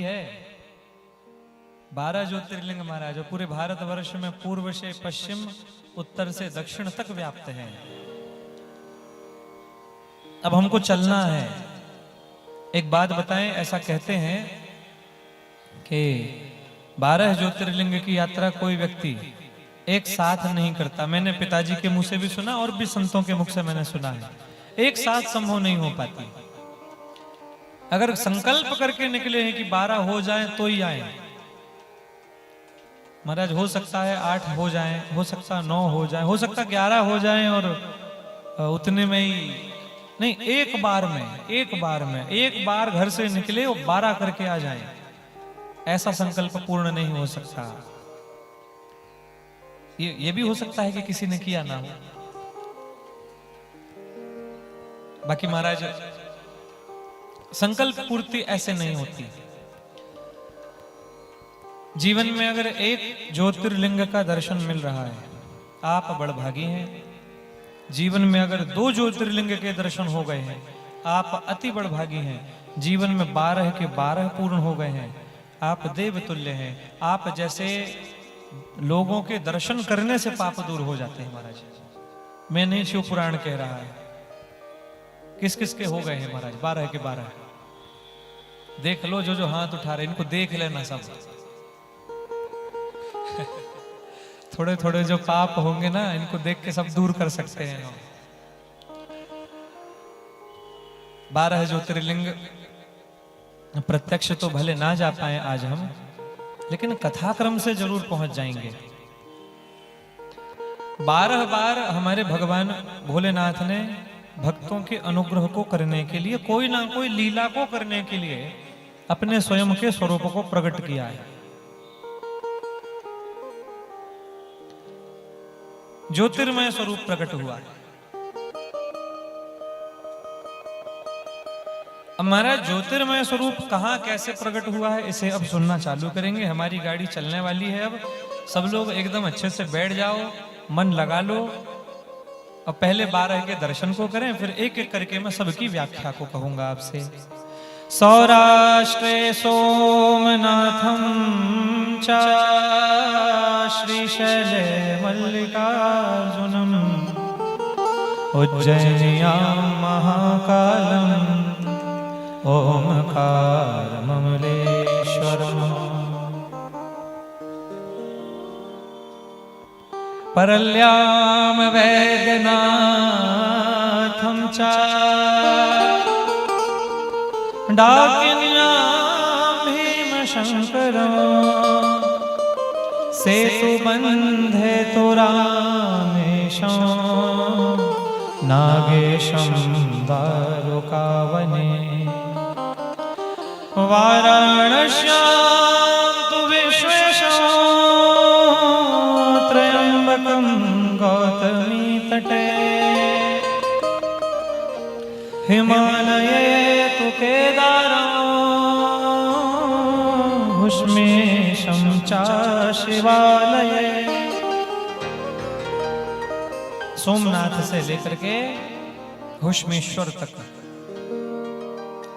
है। 12 ज्योतिर्लिंग महाराज पूरे भारतवर्ष में पूर्व से पश्चिम, उत्तर से दक्षिण तक व्याप्त है। अब हमको चलना है। एक बात बताएं, ऐसा कहते हैं कि 12 ज्योतिर्लिंग की यात्रा कोई व्यक्ति एक साथ नहीं करता। मैंने पिताजी के मुंह से भी सुना और भी संतों के मुख से मैंने सुना है, एक साथ संभव नहीं हो पाती। अगर संकल्प करके निकले हैं कि 12 हो जाएं तो ही आए महाराज। हो सकता है 8 हो जाएं, हो सकता है 9 हो जाएं, हो सकता है 11 हो जाएं और उतने में ही नहीं, एक बार घर से निकले और 12 करके आ जाएं, ऐसा संकल्प पूर्ण नहीं हो सकता। ये भी हो सकता है कि किसी ने किया ना हो। बाकी महाराज संकल्प पूर्ति ऐसे नहीं होती। जीवन में अगर एक ज्योतिर्लिंग का दर्शन मिल रहा है, आप बड़भागी हैं। जीवन में अगर 2 ज्योतिर्लिंग के दर्शन हो गए हैं, आप अति बड़भागी हैं। जीवन में 12 के 12 पूर्ण हो गए हैं, आप देवतुल्य हैं। आप जैसे लोगों के दर्शन करने से पाप दूर हो जाते हैं महाराज। मैं नहीं, शिव पुराण कह रहा है। किस किस के हो गए हैं महाराज? 12 के 12 देख लो, जो जो हाथ उठा रहे इनको देख लेना सब। थोड़े थोड़े जो पाप होंगे ना, इनको देख के सब दूर कर सकते हैं। 12 ज्योतिर्लिंग प्रत्यक्ष तो भले ना जा पाए आज हम, लेकिन कथाक्रम से जरूर पहुंच जाएंगे। 12 बार हमारे भगवान भोलेनाथ ने भक्तों के अनुग्रह को करने के लिए, कोई ना कोई लीला को करने के लिए अपने स्वयं के स्वरूप को प्रकट किया है। ज्योतिर्मय स्वरूप प्रकट हुआ है। हमारा ज्योतिर्मय स्वरूप कहां कैसे प्रकट हुआ है, इसे अब सुनना चालू करेंगे। हमारी गाड़ी चलने वाली है। अब सब लोग एकदम अच्छे से बैठ जाओ, मन लगा लो और पहले 12 के दर्शन को करें, फिर एक एक करके मैं सबकी व्याख्या को कहूंगा आपसे। सौराष्ट्रे सोमनाथम च श्रीशैले मल्लिकार्जुनम उज्जैन्यां महाकालम ओमकारममलेश्वरम् परल्यां वैद्यनाथं च डाकिन्यां भीमशङ्करम् सेतुबन्धे तु रामेशं नागेशं दारुकावने वाराणस्यां तु विश्वेशं त्र्यम्बकं गौतमी तटे हिमालये तु केदारं भुष्मेशं च शिवालये। सोमनाथ से लेकर के भुष्मेश्वर तक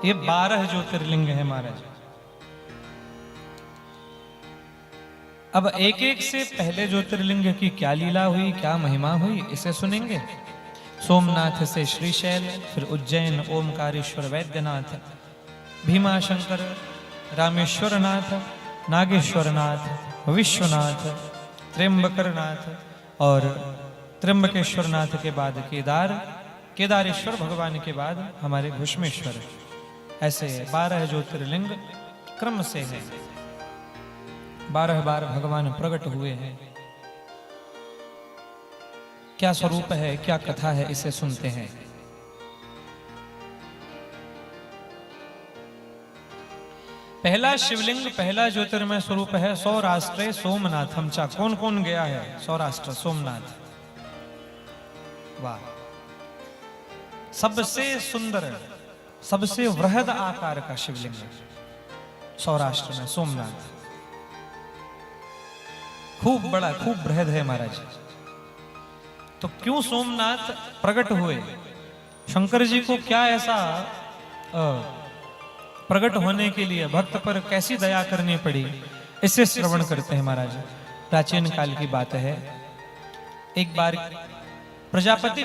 ये 12 ज्योतिर्लिंग है महाराज। अब एक एक से पहले ज्योतिर्लिंग की क्या लीला हुई, क्या महिमा हुई, इसे सुनेंगे। सोमनाथ से श्रीशैल, फिर उज्जैन ओमकारेश्वर वैद्यनाथ, भीमाशंकर, रामेश्वरनाथ, नागेश्वरनाथ, विश्वनाथ, त्र्यंबकरनाथ और त्र्यंबकेश्वरनाथ के बाद केदारेश्वर भगवान के बाद हमारे भुष्मेश्वर। ऐसे 12 ज्योतिर्लिंग क्रम से है। 12 बार भगवान प्रकट हुए हैं। क्या स्वरूप है, क्या कथा है, इसे सुनते हैं। पहला शिवलिंग, पहला ज्योतिर्मय स्वरूप है सौराष्ट्रे सोमनाथम चा। कौन कौन गया है सौराष्ट्र सोमनाथ? वाह, सबसे सुंदर, सबसे वृहद आकार का शिवलिंग सौराष्ट्र में सोमनाथ। खूब बड़ा, खूब बृहद है महाराज। तो क्यों सोमनाथ प्रकट हुए? शंकर जी को क्या ऐसा प्रकट होने के लिए भक्त पर कैसी दया करनी पड़ी, इसे श्रवण करते हैं महाराज। प्राचीन काल की बात है, एक बार प्रजापति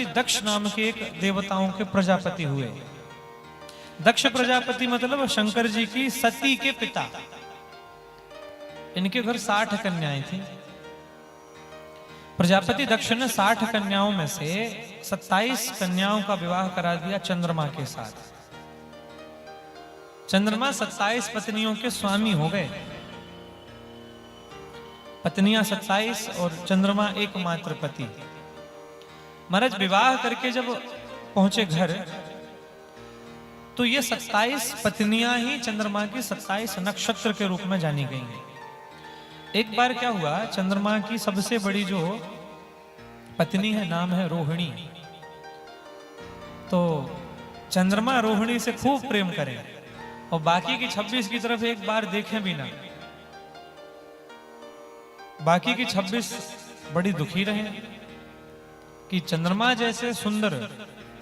दक्ष नाम के एक देवताओं के प्रजापति हुए। दक्ष प्रजापति मतलब शंकर जी की सती के पिता। इनके घर 60 कन्याएं थी। प्रजापति दक्ष ने 60 कन्याओं में से 27 कन्याओं का विवाह करा दिया चंद्रमा के साथ। चंद्रमा 27 पत्नियों के स्वामी हो गए। पत्नियां 27 और चंद्रमा एकमात्र पति। महाराज विवाह करके जब पहुंचे घर, तो ये 27 पत्नियां ही चंद्रमा की 27 नक्षत्र के रूप में जानी गई। एक बार क्या हुआ, चंद्रमा की सबसे बड़ी जो पत्नी है, नाम है रोहिणी। तो चंद्रमा रोहिणी से खूब प्रेम करें और बाकी की 26 की तरफ एक बार देखें भी ना। बाकी की 26 बड़ी दुखी रहे कि चंद्रमा जैसे सुंदर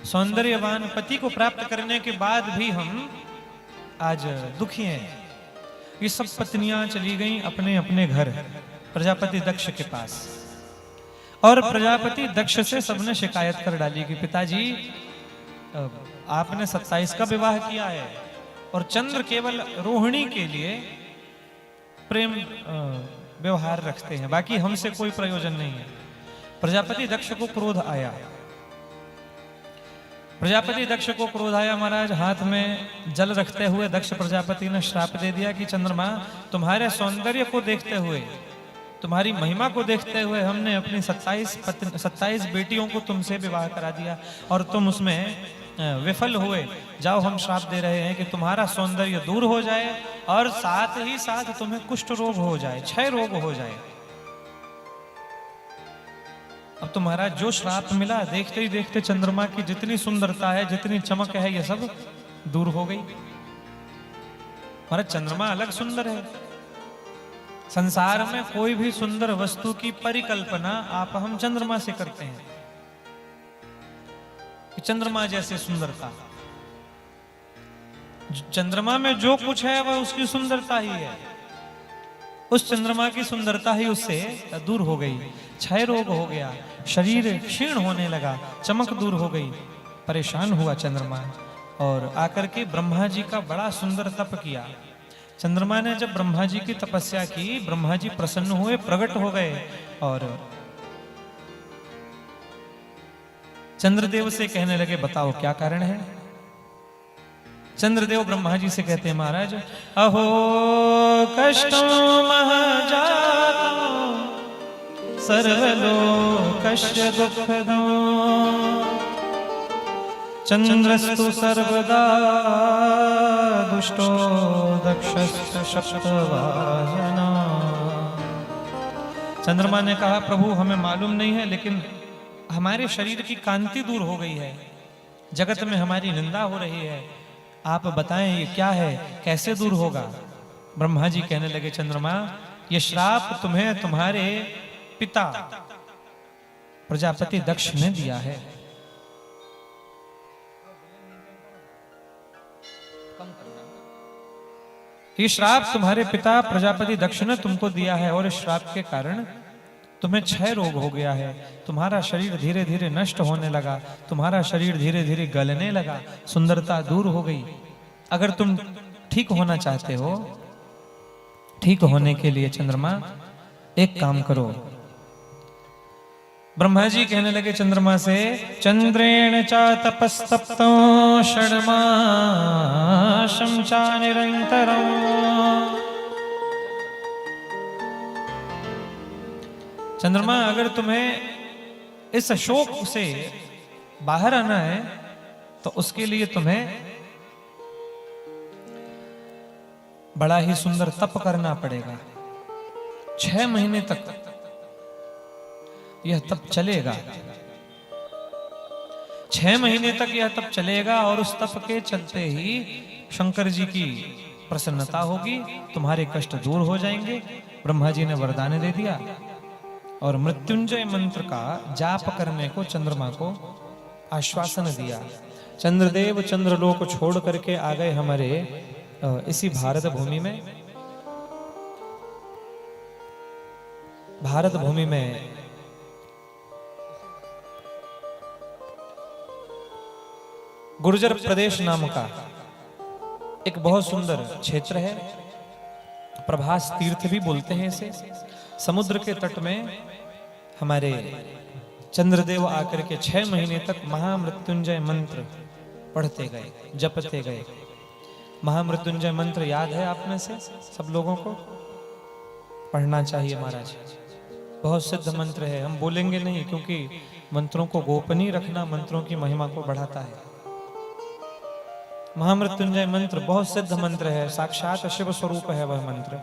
सौंदर्यवान पति को प्राप्त करने के बाद भी हम आज दुखी हैं। ये सब पत्नियां चली गईं अपने अपने घर प्रजापति दक्ष के पास। और प्रजापति दक्ष से सबने शिकायत कर डाली कि पिताजी, आपने 27 का विवाह किया है और चंद्र केवल रोहिणी के लिए प्रेम व्यवहार रखते हैं, बाकी हमसे कोई प्रयोजन नहीं है। प्रजापति दक्ष को क्रोध आया। प्रजापति दक्ष को क्रोध आया महाराज। हाथ में जल रखते हुए दक्ष प्रजापति ने श्राप दे दिया कि चंद्रमा, तुम्हारे सौंदर्य को देखते हुए, तुम्हारी महिमा को देखते हुए हमने अपनी 27 बेटियों को तुमसे विवाह करा दिया और तुम उसमें विफल हुए। जाओ, हम श्राप दे रहे हैं कि तुम्हारा सौंदर्य दूर हो जाए और साथ ही साथ तुम्हें कुष्ठ रोग हो जाए, क्षय रोग हो जाए। अब तुम्हारा जो श्राप मिला, देखते ही देखते चंद्रमा की जितनी सुंदरता है, जितनी चमक है, ये सब दूर हो गई। हमारा चंद्रमा अलग सुंदर है। संसार में कोई भी सुंदर वस्तु की परिकल्पना आप हम चंद्रमा से करते हैं कि चंद्रमा जैसे सुंदरता। चंद्रमा में जो कुछ है वह उसकी सुंदरता ही है। उस चंद्रमा की सुंदरता ही उससे दूर हो गई। क्षय रोग हो गया, शरीर क्षीण होने लगा, चमक दूर हो गई। परेशान हुआ चंद्रमा और आकर के ब्रह्मा जी का बड़ा सुंदर तप किया। चंद्रमा ने जब ब्रह्मा जी की तपस्या की, ब्रह्मा जी प्रसन्न हुए, प्रकट हो गए और चंद्रदेव से कहने लगे, बताओ क्या कारण है। चंद्रदेव ब्रह्मा जी से कहते हैं, महाराज, अहो कष्टो महजातो सर्वलोकस्य दुःखदो चंद्रस्तु सर्वदा दुष्टो दक्षस्य शक्तवाहना। चंद्रमा ने कहा, प्रभु हमें मालूम नहीं है, लेकिन हमारे शरीर की कांति दूर हो गई है, जगत में हमारी निंदा हो रही है, आप बताएं ये क्या है, कैसे दूर होगा। ब्रह्मा जी कहने लगे, चंद्रमा, ये श्राप तुम्हें तुम्हारे पिता प्रजापति दक्ष ने दिया है। ये श्राप तुम्हारे पिता प्रजापति दक्ष ने तुमको दिया है और इस श्राप के कारण तुम्हें क्षय रोग हो गया है। तुम्हारा शरीर धीरे धीरे नष्ट होने लगा, तुम्हारा शरीर धीरे धीरे गलने लगा, सुंदरता दूर हो गई। अगर तुम ठीक होना चाहते हो, ठीक होने के लिए चंद्रमा एक काम करो। ब्रह्मा जी कहने लगे चंद्रमा से, चंद्रेण च तपस्तप्तो षड्मासं च निरंतरम्। चंद्रमा, अगर तुम्हें इस शोक से बाहर आना है तो उसके लिए तुम्हें बड़ा ही सुंदर तप करना पड़ेगा। 6 महीने तक यह तप चलेगा। 6 महीने तक यह तप चलेगा और उस तप के चलते ही शंकर जी की प्रसन्नता होगी, तुम्हारे कष्ट दूर हो जाएंगे। ब्रह्मा जी ने वरदान दे दिया और मृत्युंजय मंत्र का जाप करने को चंद्रमा को आश्वासन दिया। चंद्रदेव चंद्रलोक छोड़ करके आ गए हमारे इसी भारत भूमि में। भारत भूमि में गुर्जर प्रदेश नाम का एक बहुत सुंदर क्षेत्र है। प्रभास तीर्थ भी बोलते हैं इसे। समुद्र के तट में हमारे चंद्रदेव आकर के 6 महीने तक महामृत्युंजय मंत्र पढ़ते गए, जपते गए। महामृत्युंजय मंत्र याद है आप में से सब लोगों को? पढ़ना चाहिए महाराज, बहुत सिद्ध मंत्र है। हम बोलेंगे नहीं क्योंकि मंत्रों को गोपनीय रखना मंत्रों की महिमा को बढ़ाता है। महामृत्युंजय मंत्र बहुत सिद्ध मंत्र है, साक्षात शिव स्वरूप है वह मंत्र।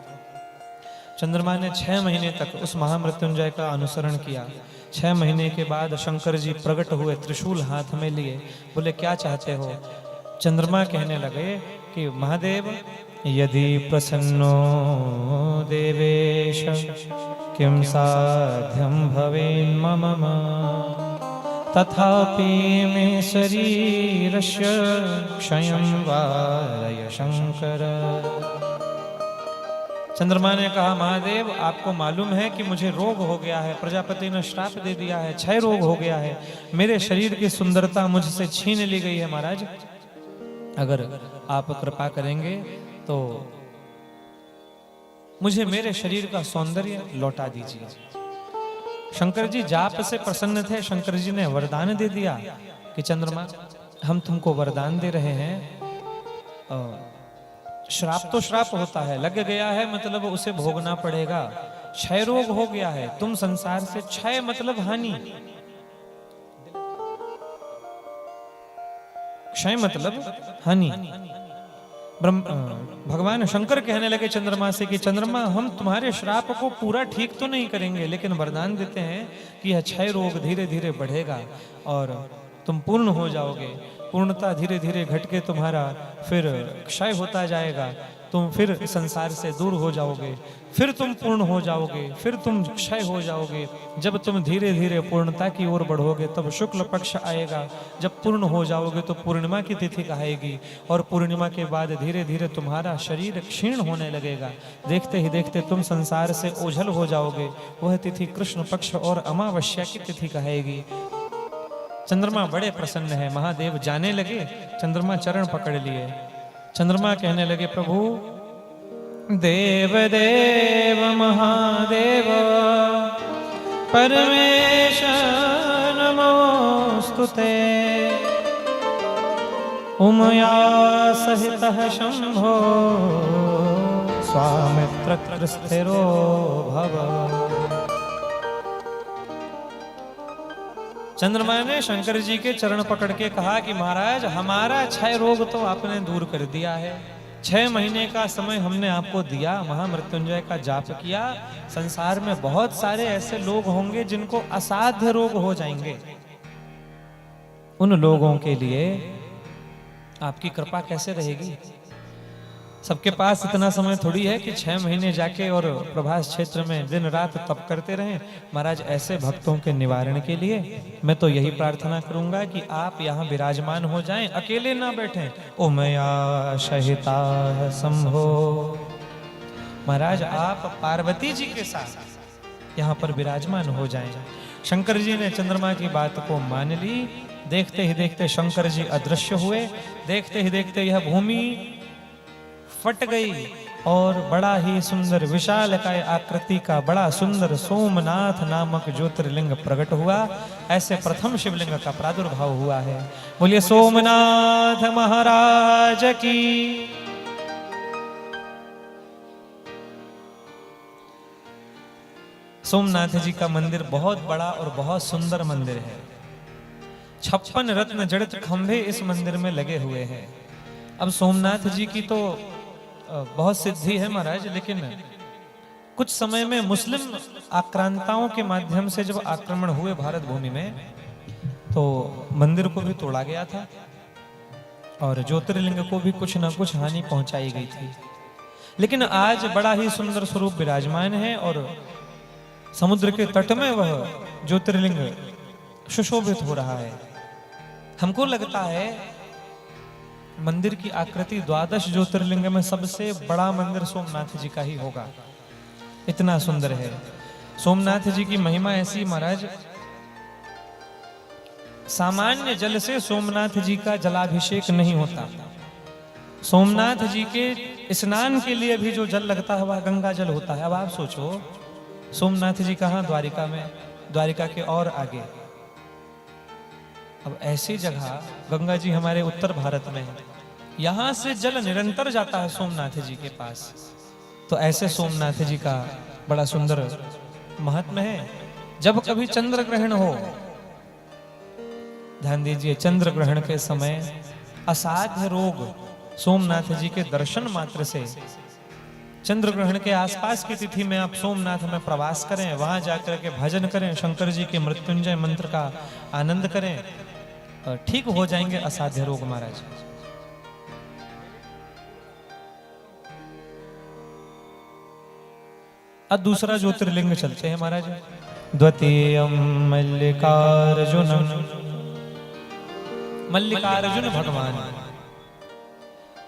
चंद्रमा ने 6 महीने तक उस महामृत्युंजय का अनुसरण किया। 6 महीने के बाद शंकर जी प्रकट हुए, त्रिशूल हाथ में लिए। बोले क्या चाहते हो? चंद्रमा कहने लगे कि महादेव यदि प्रसन्नो देवेश किम साध्यम भवेन् मम तथापि मे शरीरस्य क्षयं वारय शंकर। चंद्रमा ने कहा महादेव आपको मालूम है कि मुझे रोग हो गया है, प्रजापति ने श्राप दे दिया है, क्षय रोग हो गया है, मेरे शरीर की सुंदरता मुझसे छीन ली गई है। महाराज अगर आप कृपा करेंगे तो मुझे मेरे शरीर का सौंदर्य लौटा दीजिए। शंकर जी जाप से प्रसन्न थे। शंकर जी ने वरदान दे दिया कि चंद्रमा हम तुमको वरदान दे रहे हैं। श्राप तो श्राप होता है, लग गया है मतलब उसे भोगना पड़ेगा। क्षय रोग हो गया है, तुम संसार से, क्षय मतलब हानि, क्षय मतलब हानि। भगवान शंकर कहने लगे चंद्रमा से कि चंद्रमा हम तुम्हारे श्राप को पूरा ठीक तो नहीं करेंगे, लेकिन वरदान देते हैं कि यह क्षय रोग धीरे धीरे बढ़ेगा और तुम पूर्ण हो जाओगे। पूर्णता धीरे धीरे घटके तुम्हारा फिर क्षय होता जाएगा, तुम फिर संसार से दूर हो जाओगे, फिर तुम पूर्ण हो जाओगे, फिर तुम क्षय हो जाओगे। जब तुम धीरे धीरे पूर्णता की ओर बढ़ोगे तब शुक्ल पक्ष आएगा। जब पूर्ण हो जाओगे तो पूर्णिमा की तिथि कहेगी और पूर्णिमा के बाद धीरे धीरे तुम्हारा शरीर क्षीण होने लगेगा। देखते ही देखते तुम संसार से ओझल हो जाओगे। वह तिथि कृष्ण पक्ष और अमावस्या की तिथि कहेगी। चंद्रमा बड़े प्रसन्न है। महादेव जाने लगे, चंद्रमा चरण पकड़ लिए। चंद्रमा कहने लगे प्रभु देव देव महादेव परमेश नमोस्तुते उमया सहितः शंभो स्वामित्र स्थिरो भव। चंद्रमा ने शंकर जी के चरण पकड़ के कहा कि महाराज हमारा क्षय रोग तो आपने दूर कर दिया है। 6 महीने का समय हमने आपको दिया, महामृत्युंजय का जाप किया। संसार में बहुत सारे ऐसे लोग होंगे जिनको असाध्य रोग हो जाएंगे। उन लोगों के लिए आपकी कृपा कैसे रहेगी? सबके पास इतना समय थोड़ी है कि 6 महीने जाके और प्रभास क्षेत्र में दिन रात तप करते रहें। महाराज ऐसे भक्तों के निवारण के लिए मैं तो यही प्रार्थना करूंगा कि आप यहाँ विराजमान हो जाएं, अकेले ना बैठें। उमया सहिता शंभो, महाराज आप पार्वती जी के साथ यहाँ पर विराजमान हो जाएं। शंकर जी ने चंद्रमा की बात को मान ली। देखते ही देखते शंकर जी अदृश्य हुए। देखते ही देखते यह भूमि फट गई और बड़ा ही सुंदर विशालकाय आकृति का बड़ा सुंदर सोमनाथ नामक ज्योतिर्लिंग प्रकट हुआ। ऐसे प्रथम शिवलिंग का प्रादुर्भाव हुआ है। बोलिए सोमनाथ महाराज की। सोमनाथ जी का मंदिर बहुत बड़ा और बहुत सुंदर मंदिर है। 56 रत्न जड़ित खंभे इस मंदिर में लगे हुए हैं। अब सोमनाथ जी की तो बहुत सिद्धि है महाराज, लेकिन कुछ समय में मुस्लिम आक्रांताओं के माध्यम से जब आक्रमण हुए भारत भूमि में तो मंदिर को भी तोड़ा गया था और ज्योतिर्लिंग को भी कुछ ना कुछ हानि पहुंचाई गई थी। लेकिन आज बड़ा ही सुंदर स्वरूप विराजमान है और समुद्र के तट में वह ज्योतिर्लिंग सुशोभित हो रहा है। हमको लगता है मंदिर की आकृति 12 ज्योतिर्लिंग में सबसे बड़ा मंदिर सोमनाथ जी का ही होगा, इतना सुंदर है। सोमनाथ जी की महिमा ऐसी महाराज, सामान्य जल से सोमनाथ जी का जलाभिषेक नहीं होता। सोमनाथ जी के स्नान के लिए भी जो जल लगता है वह गंगा जल होता है। अब आप सोचो, सोमनाथ जी कहाँ? द्वारिका में, द्वारिका के और आगे। अब ऐसी जगह गंगा जी हमारे उत्तर भारत में है, यहां से जल निरंतर जाता है सोमनाथ जी के पास। तो ऐसे सोमनाथ जी का बड़ा सुंदर महात्म्य है। जब कभी चंद्र ग्रहण हो, ध्यान दीजिए, चंद्र ग्रहण के समय असाध्य रोग सोमनाथ जी के दर्शन मात्र से, चंद्र ग्रहण के आसपास की तिथि में आप सोमनाथ में प्रवास करें, वहां जाकर के भजन करें, शंकर जी के मृत्युंजय मंत्र का आनंद करें, ठीक हो जाएंगे असाध्य रोग महाराज। अब दूसरा ज्योतिर्लिंग चलते हैं महाराज। द्वितीय मल्लिकार्जुन, मल्लिकार्जुन भगवान।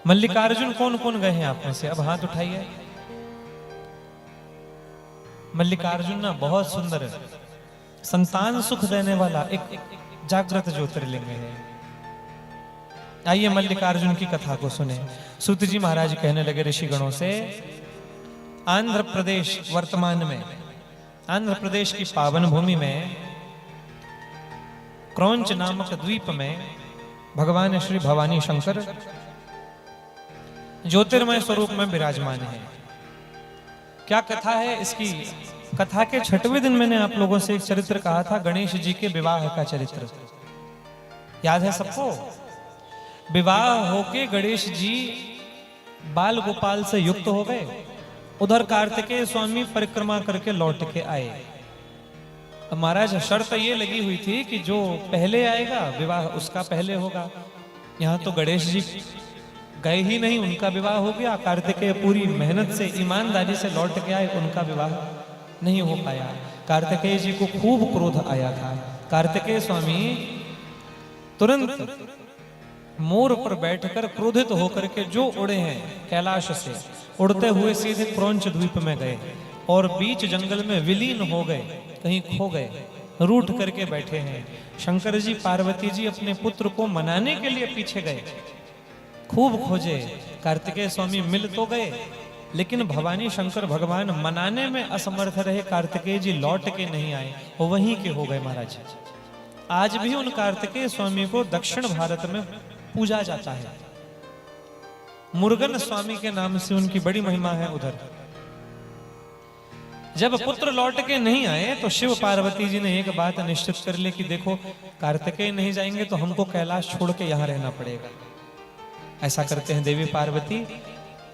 मल्लिकार्जुन कौन कौन गए हैं आप में से? अब हाथ उठाइए। मल्लिकार्जुन ना बहुत सुंदर संतान सुख देने वाला एक जागृत ज्योतिर्लिंग है। आइए मल्लिकार्जुन की कथा को सुने। सूत जी महाराज कहने लगे ऋषिगणों से, आंध्र प्रदेश, वर्तमान में आंध्र प्रदेश की पावन भूमि में क्रौंच नामक द्वीप में भगवान श्री भवानी शंकर ज्योतिर्मय स्वरूप में विराजमान है। क्या कथा है इसकी? कथा के 6वें दिन मैंने आप लोगों से एक चरित्र कहा था, गणेश जी के विवाह का चरित्र, याद है सबको? विवाह होके गणेश जी बाल गोपाल से युक्त हो गए, उधर कार्तिकेय स्वामी परिक्रमा करके लौट के आए। अब महाराज शर्त ये लगी हुई थी कि जो पहले आएगा विवाह उसका पहले होगा। यहाँ तो गणेश जी गए ही नहीं, उनका विवाह हो गया। कार्तिकेय पूरी मेहनत से, ईमानदारी से लौट के आए, उनका विवाह नहीं हो पाया। कार्तिकेय जी को खूब क्रोध आया था। कार्तिकेय स्वामी तुरंत मोर पर बैठकर क्रोधित होकर के जो उड़े हैं कैलाश से, उड़ते हुए सीधे क्रौंच द्वीप में गए और बीच जंगल में विलीन हो गए, कहीं खो गए, रूठ करके बैठे हैं। शंकर जी पार्वती जी अपने पुत्र को मनाने के लिए पीछे गए, खूब खोजे, कार्तिकेय स्वामी मिल तो गए, लेकिन भवानी शंकर भगवान मनाने में असमर्थ रहे। कार्तिकेय जी लौट के नहीं आए, वो वहीं के हो गए महाराज। आज भी उन कार्तिकेय स्वामी को दक्षिण भारत में पूजा जाता है, मुरुगन स्वामी के नाम से उनकी बड़ी महिमा है उधर। जब पुत्र लौट के नहीं आए तो शिव पार्वती जी ने एक बात निश्चित कर ली कि देखो, कार्तिकेय नहीं जाएंगे तो हमको कैलाश छोड़ के यहां रहना पड़ेगा। ऐसा करते हैं देवी पार्वती,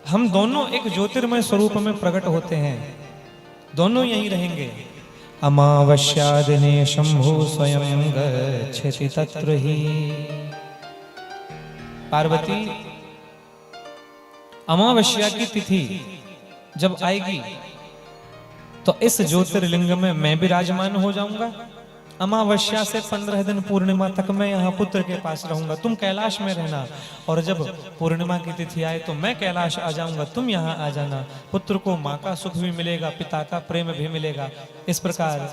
हम दोनों एक ज्योतिर्मय स्वरूप में प्रकट होते हैं, दोनों यहीं रहेंगे। अमावस्या दिने शंभु स्वयं गच्छति तत्र ही। पार्वती, अमावस्या की तिथि जब आएगी तो इस ज्योतिर्लिंग में मैं विराजमान हो जाऊंगा। अमावस्या से 15 दिन पूर्णिमा तक मैं यहाँ पुत्र के पास रहूंगा, तुम कैलाश में रहना। और जब पूर्णिमा की तिथि आए तो मैं कैलाश आ जाऊंगा, तुम यहाँ आ जाना। पुत्र को माँ का सुख भी मिलेगा, पिता का प्रेम भी मिलेगा। इस प्रकार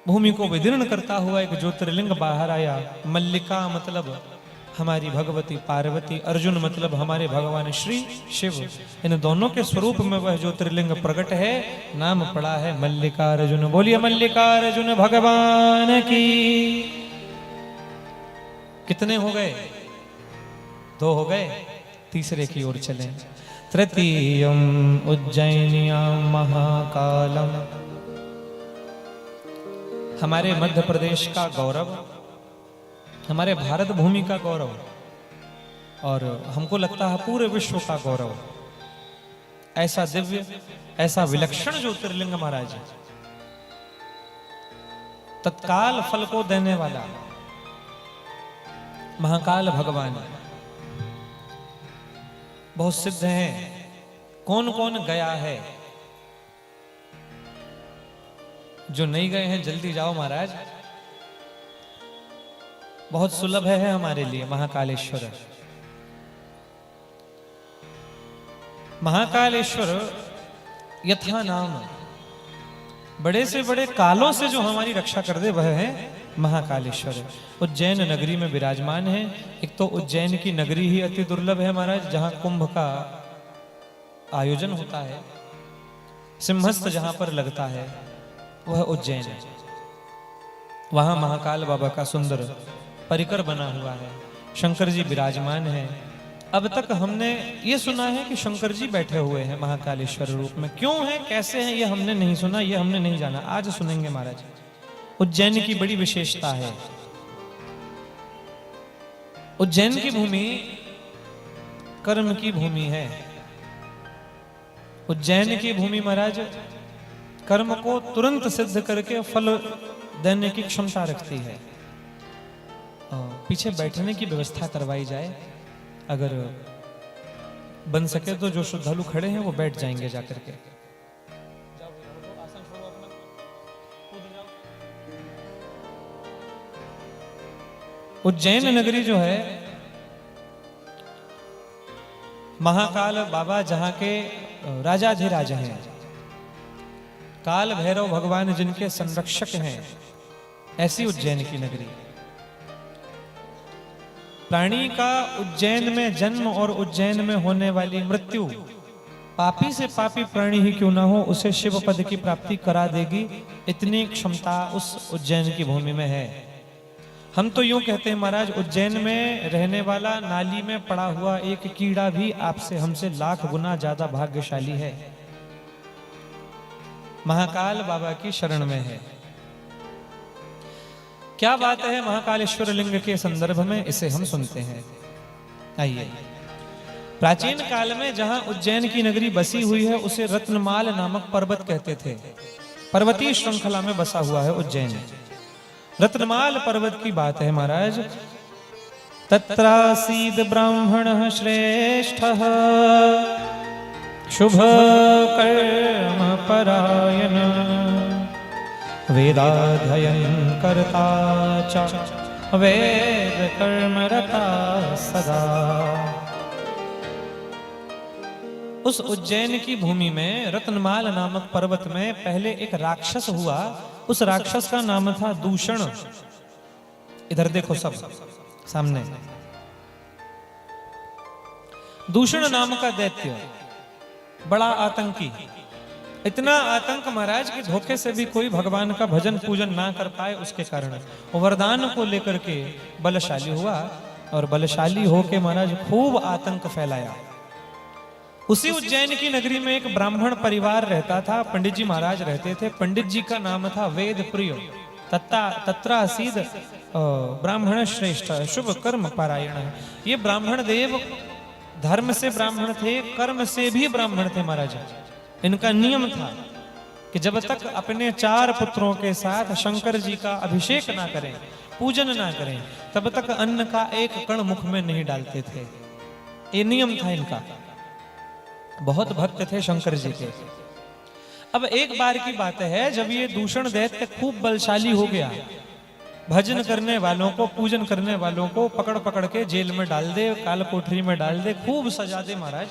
भूमि को विदीर्ण करता हुआ एक ज्योतिर्लिंग बाहर आया। मल्लिका मतलब हमारी भगवती पार्वती, अर्जुन मतलब हमारे भगवान श्री शिव, इन दोनों के स्वरूप में वह ज्योतिर्लिंग प्रकट है। नाम पड़ा है मल्लिकार्जुन। बोलिए मल्लिकार्जुन भगवान की। कितने हो गए? 2 हो गए, तीसरे की ओर चले। तृतीयम उज्जैनियाम महाकालम, हमारे मध्य प्रदेश का गौरव, हमारे भारत भूमि का गौरव, और हमको लगता है पूरे विश्व का गौरव। ऐसा दिव्य, ऐसा विलक्षण ज्योतिर्लिंग महाराज, तत्काल फल को देने वाला महाकाल भगवान, बहुत सिद्ध है। कौन कौन गया है? जो नहीं गए हैं जल्दी जाओ महाराज, बहुत सुलभ है हमारे लिए महाकालेश्वर। महाकालेश्वर यथा नाम, बड़े से बड़े कालों से जो हमारी रक्षा कर दे वह है महाकालेश्वर। उज्जैन नगरी में विराजमान है। एक तो उज्जैन की नगरी ही अति दुर्लभ है महाराज, जहां कुंभ का आयोजन होता है, सिंहस्थ जहां पर लगता है वह उज्जैन है। वहां महाकाल बाबा का सुंदर परिकर बना हुआ है, शंकर जी विराजमान है। अब तक हमने ये सुना है कि शंकर जी बैठे हुए हैं महाकालेश्वर रूप में, क्यों है कैसे हैं ये हमने नहीं सुना, ये हमने नहीं जाना, आज सुनेंगे महाराज। उज्जैन की बड़ी विशेषता है। उज्जैन की भूमि कर्म की भूमि है। उज्जैन की भूमि महाराज कर्म को तुरंत सिद्ध करके फल देने की क्षमता रखती है। पीछे बैठने की व्यवस्था करवाई जाए, अगर बन सके तो जो श्रद्धालु खड़े हैं वो बैठ जाएंगे जाकर के। उज्जैन नगरी जो है, महाकाल बाबा जहां के राजाधिराज हैं, काल भैरव भगवान जिनके संरक्षक हैं, ऐसी उज्जैन की नगरी। प्राणी का उज्जैन में जन्म और उज्जैन में होने वाली मृत्यु, पापी से पापी प्राणी ही क्यों ना हो, उसे शिव पद की प्राप्ति करा देगी, इतनी क्षमता उस उज्जैन की भूमि में है। हम तो यूं कहते हैं महाराज, उज्जैन में रहने वाला नाली में पड़ा हुआ एक कीड़ा भी आपसे हमसे लाख गुना ज्यादा भाग्यशाली है, महाकाल बाबा की शरण में है। क्या बात है महाकालेश्वर लिंग के संदर्भ में, इसे हम सुनते हैं। आइए। प्राचीन काल में जहां उज्जैन की नगरी बसी हुई है उसे रत्नमाल नामक पर्वत कहते थे। पर्वतीय श्रृंखला में बसा हुआ है उज्जैन। रत्नमाल पर्वत की बात है महाराज। तत्रासीद ब्राह्मण श्रेष्ठ शुभ कर्म परायण वेदाध्ययन करता च वेद कर्म रता सदा। उस उज्जैन की भूमि में रत्नमाल नामक पर्वत में पहले एक राक्षस हुआ। उस राक्षस का नाम था दूषण। इधर देखो सब सामने। दूषण नाम का दैत्य, बड़ा आतंकी, इतना आतंक महाराज कि धोखे से भी कोई भगवान का भजन पूजन ना कर पाए। उसके कारण वरदान को लेकर के बलशाली हुआ और बलशाली होके महाराज खूब आतंक फैलाया। उसी उज्जैन की नगरी में एक ब्राह्मण परिवार रहता था, पंडित जी महाराज रहते थे। पंडित जी का नाम था वेद प्रिय। तत्रासीद ब्राह्मण श्रेष्ठ शुभ कर्म परायण। ये ब्राह्मण देव धर्म से ब्राह्मण थे, कर्म से भी ब्राह्मण थे महाराज। इनका नियम था कि जब तक अपने 4 पुत्रों के साथ शंकर जी का अभिषेक ना करें, पूजन ना करें, तब तक अन्न का एक कण मुख में नहीं डालते थे। ये नियम था इनका। बहुत भक्त थे शंकर जी के। अब एक बार की बात है, जब ये दूषण दैत्य खूब बलशाली हो गया, भजन करने वालों को, पूजन करने वालों को पकड़ पकड़ के जेल में डाल दे, काल कोठरी में डाल दे, खूब सजा दे महाराज।